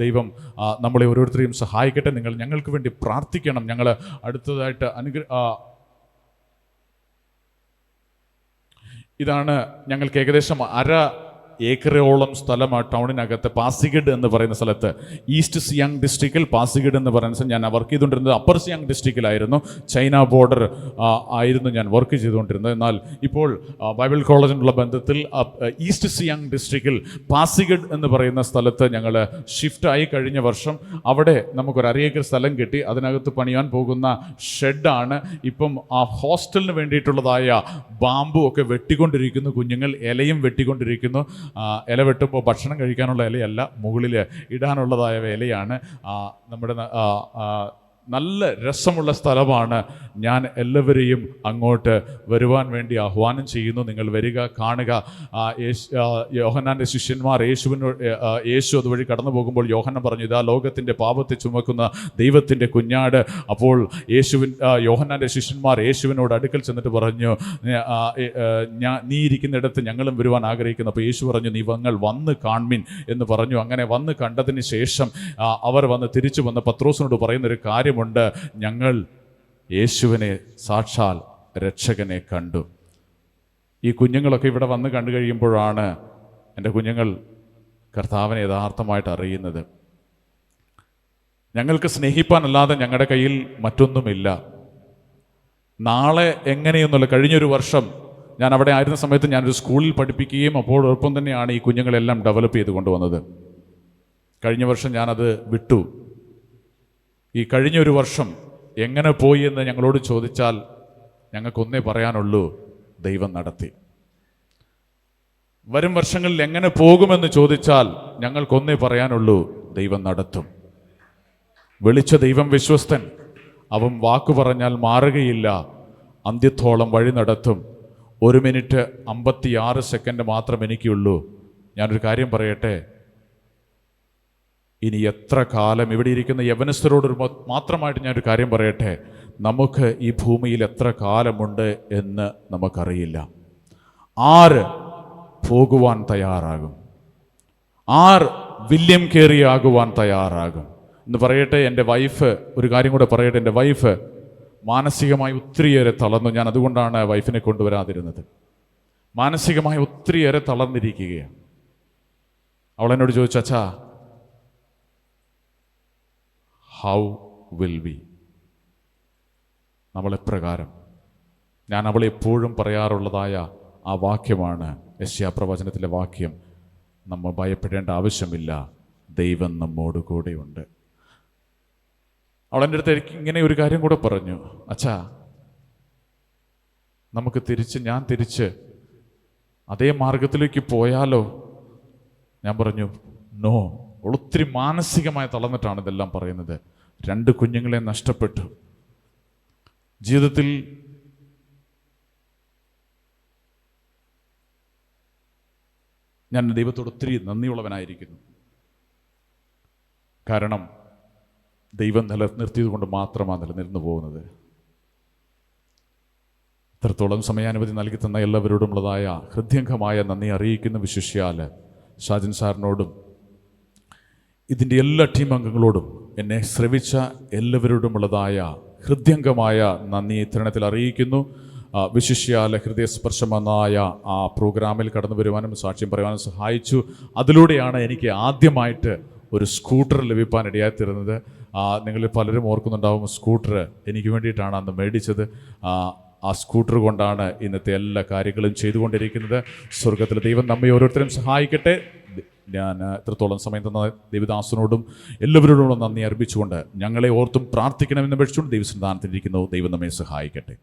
ദൈവം നമ്മളെ ഓരോരുത്തരെയും സഹായിക്കട്ടെ. നിങ്ങൾ ഞങ്ങൾക്ക് വേണ്ടി പ്രാർത്ഥിക്കണം. ഞങ്ങൾ അടുത്തതായിട്ട് ഇതാണ് ഞങ്ങൾക്ക് ഏകദേശം 1/2 ഏക്കറോളം സ്ഥലം ആ ടൗണിനകത്ത് പാസിഗഡ് എന്ന് പറയുന്ന സ്ഥലത്ത്, ഈസ്റ്റ് സിയാങ് ഡിസ്ട്രിക്റ്റിൽ പാസിഗഡ് എന്ന് പറയുന്ന സ്ഥലം ഞാൻ വർക്ക് ചെയ്തുകൊണ്ടിരുന്നത് അപ്പർ സിയാങ് ഡിസ്ട്രിക്റ്റിലായിരുന്നു. ചൈന ബോർഡർ ആയിരുന്നു ഞാൻ വർക്ക് ചെയ്തുകൊണ്ടിരുന്നത്. എന്നാൽ ഇപ്പോൾ ബൈബിൾ കോളേജിനുള്ള ബന്ധത്തിൽ ഈസ്റ്റ് സിയാങ് ഡിസ്ട്രിക്റ്റിൽ പാസിഗഡ് എന്ന് പറയുന്ന സ്ഥലത്ത് ഞങ്ങൾ ഷിഫ്റ്റായി കഴിഞ്ഞ വർഷം. അവിടെ നമുക്കൊരു 1/2 ഏക്കർ സ്ഥലം കിട്ടി. അതിനകത്ത് പണിയാൻ പോകുന്ന ഷെഡാണ്. ഇപ്പം ആ ഹോസ്റ്റലിന് വേണ്ടിയിട്ടുള്ളതായ ബാമ്പു ഒക്കെ വെട്ടിക്കൊണ്ടിരിക്കുന്നു. കുഞ്ഞുങ്ങൾ ഇലയും വെട്ടിക്കൊണ്ടിരിക്കുന്നു. ഇല വെട്ടുമ്പോൾ ഭക്ഷണം കഴിക്കാനുള്ള ഇലയല്ല, മുകളിൽ ഇടാനുള്ളതായ ഇലയാണ്. നമ്മുടെ നല്ല രസമുള്ള സ്ഥലമാണ്. ഞാൻ എല്ലാവരെയും അങ്ങോട്ട് വരുവാൻ വേണ്ടി ആഹ്വാനം ചെയ്യുന്നു. നിങ്ങൾ വരിക, കാണുക. യോഹന്നാൻ്റെ ശിഷ്യന്മാർ യേശു അതുവഴി കടന്നു പോകുമ്പോൾ യോഹന്നാൻ പറഞ്ഞു, ഇതാ ലോകത്തിൻ്റെ പാപത്തെ ചുമക്കുന്ന ദൈവത്തിൻ്റെ കുഞ്ഞാട്. അപ്പോൾ യോഹന്നാൻ്റെ ശിഷ്യന്മാർ യേശുവിനോട് അടുക്കൽ ചെന്നിട്ട് പറഞ്ഞു, നീ ഇരിക്കുന്നിടത്ത് ഞങ്ങളും വരുവാൻ ആഗ്രഹിക്കുന്നു. അപ്പോൾ യേശു പറഞ്ഞു, നിങ്ങൾ വന്ന് കാൺമിൻ എന്ന് പറഞ്ഞു. അങ്ങനെ വന്ന് കണ്ടതിന് ശേഷം അവർ തിരിച്ചു വന്ന് പത്രോസിനോട് പറയുന്നൊരു കാര്യം, ഞങ്ങൾ യേശുവിനെ സാക്ഷാൽ രക്ഷകനെ കണ്ടു. ഈ കുഞ്ഞുങ്ങളൊക്കെ ഇവിടെ വന്ന് കണ്ടു കഴിയുമ്പോഴാണ് എൻ്റെ കുഞ്ഞുങ്ങൾ കർത്താവിനെ യഥാർത്ഥമായിട്ട് അറിയുന്നത്. ഞങ്ങൾക്ക് സ്നേഹിപ്പാനല്ലാതെ ഞങ്ങളുടെ കയ്യിൽ മറ്റൊന്നുമില്ല. നാളെ എങ്ങനെയൊന്നുമില്ല. കഴിഞ്ഞൊരു വർഷം ഞാൻ അവിടെ ആയിരുന്ന സമയത്ത് ഞാനൊരു സ്കൂളിൽ പഠിപ്പിക്കുകയും അപ്പോഴൊപ്പം തന്നെയാണ് ഈ കുഞ്ഞുങ്ങളെല്ലാം ഡെവലപ്പ് ചെയ്ത് കൊണ്ടുവന്നത്. കഴിഞ്ഞ വർഷം ഞാനത് വിട്ടു. ഈ കഴിഞ്ഞൊരു വർഷം എങ്ങനെ പോയി എന്ന് ഞങ്ങളോട് ചോദിച്ചാൽ ഞങ്ങൾക്കൊന്നേ പറയാനുള്ളൂ, ദൈവം നടത്തി. വരും വർഷങ്ങളിൽ എങ്ങനെ പോകുമെന്ന് ചോദിച്ചാൽ ഞങ്ങൾക്കൊന്നേ പറയാനുള്ളൂ, ദൈവം നടത്തും. വിളിച്ച ദൈവം വിശ്വസ്തൻ. അവൻ വാക്കു പറഞ്ഞാൽ മാറുകയില്ല. അന്ത്യത്തോളം വഴി നടത്തും. 1 മിനിറ്റ് 56 സെക്കൻഡ് മാത്രം എനിക്കുള്ളൂ. ഞാനൊരു കാര്യം പറയട്ടെ, ഇനി എത്ര കാലം ഇവിടെ ഇരിക്കുന്ന യവനസ്ഥരോട് മാത്രമായിട്ട് ഞാനൊരു കാര്യം പറയട്ടെ, നമുക്ക് ഈ ഭൂമിയിൽ എത്ര കാലമുണ്ട് എന്ന് നമുക്കറിയില്ല. ആര് പോകുവാൻ തയ്യാറാകും? വില്യം കേറി ആകുവാൻ തയ്യാറാകും എന്ന് പറയട്ടെ. എൻ്റെ വൈഫ് ഒരു കാര്യം കൂടെ പറയട്ടെ. എൻ്റെ വൈഫ് മാനസികമായി ഒത്തിരിയേറെ തളർന്നു. ഞാൻ അതുകൊണ്ടാണ് വൈഫിനെ കൊണ്ടുവരാതിരുന്നത്. മാനസികമായി ഒത്തിരിയേറെ തളർന്നിരിക്കുകയാണ്. അവളെന്നോട് ചോദിച്ചു, അച്ഛാ, ഹൗ വിൽ വി? നമ്മളെപ്രകാരം? ഞാൻ അവളെ എപ്പോഴും പറയാറുള്ളതായ ആ വാക്യമാണ് യെശയ്യാ പ്രവചനത്തിലെ വാക്യം, നമ്മൾ ഭയപ്പെടേണ്ട ആവശ്യമില്ല, ദൈവം നമ്മോട് കൂടെയുണ്ട്. അവളെൻ്റെ അടുത്ത് ഇങ്ങനെ ഒരു കാര്യം കൂടെ പറഞ്ഞു, അച്ഛാ, ഞാൻ തിരിച്ച് അതേ മാർഗത്തിലേക്ക് പോയാലോ? ഞാൻ പറഞ്ഞു നോ. അവൾ ഒത്തിരി മാനസികമായി തളർന്നിട്ടാണ് ഇതെല്ലാം പറയുന്നത്. 2 കുഞ്ഞുങ്ങളെ നഷ്ടപ്പെട്ടു. ജീവിതത്തിൽ ഞാൻ ദൈവത്തോട് ഒത്തിരി നന്ദിയുള്ളവനായിരിക്കുന്നു. കാരണം ദൈവം നിലനിർത്തിയത് കൊണ്ട് മാത്രമാണ് നിലനിർന്നു പോകുന്നത്. ഇത്രത്തോളം സമയാനുമതി നൽകി തന്ന എല്ലാവരോടുമുള്ളതായ ഹൃദ്യംഗമായ നന്ദി അറിയിക്കുന്ന വിശിഷ്യാൽ ഷാജിൻ സാറിനോടും ഇതിൻ്റെ എല്ലാ ടീം അംഗങ്ങളോടും എന്നെ ശ്രവിച്ച എല്ലാവരോടുമുള്ളതായ ഹൃദ്യംഗമായ നന്ദി ഇത്തരണത്തിൽ അറിയിക്കുന്നു. വിശിഷ്യാൽ ഹൃദയസ്പർശമായ ആ പ്രോഗ്രാമിൽ കടന്നു വരുവാനും സാക്ഷ്യം പറയുവാനും സഹായിച്ചു. അതിലൂടെയാണ് എനിക്ക് ആദ്യമായിട്ട് ഒരു സ്കൂട്ടർ ലഭിക്കാൻ ഇടയായിത്തീരുന്നത്. നിങ്ങളിൽ പലരും ഓർക്കുന്നുണ്ടാവും, സ്കൂട്ടർ എനിക്ക് വേണ്ടിയിട്ടാണ് അന്ന് മേടിച്ചത്. ആ സ്കൂട്ടർ കൊണ്ടാണ് ഇന്നത്തെ എല്ലാ കാര്യങ്ങളും ചെയ്തുകൊണ്ടിരിക്കുന്നത്. സ്വർഗത്തിലെ ദൈവം നമ്മെ ഓരോരുത്തരും സഹായിക്കട്ടെ. ഞാൻ എത്രത്തോളം സമയം തന്ന ദൈവദാസനോടും എല്ലാവരോടും നന്ദി അർപ്പിച്ചുകൊണ്ട് ഞങ്ങളെ ഓർത്തും പ്രാർത്ഥിക്കണമെന്ന് അപേക്ഷിച്ചുകൊണ്ട് ദൈവസന്നിധാനത്തിലിരിക്കുന്നു. ദൈവം നമ്മെ സഹായിക്കട്ടെ.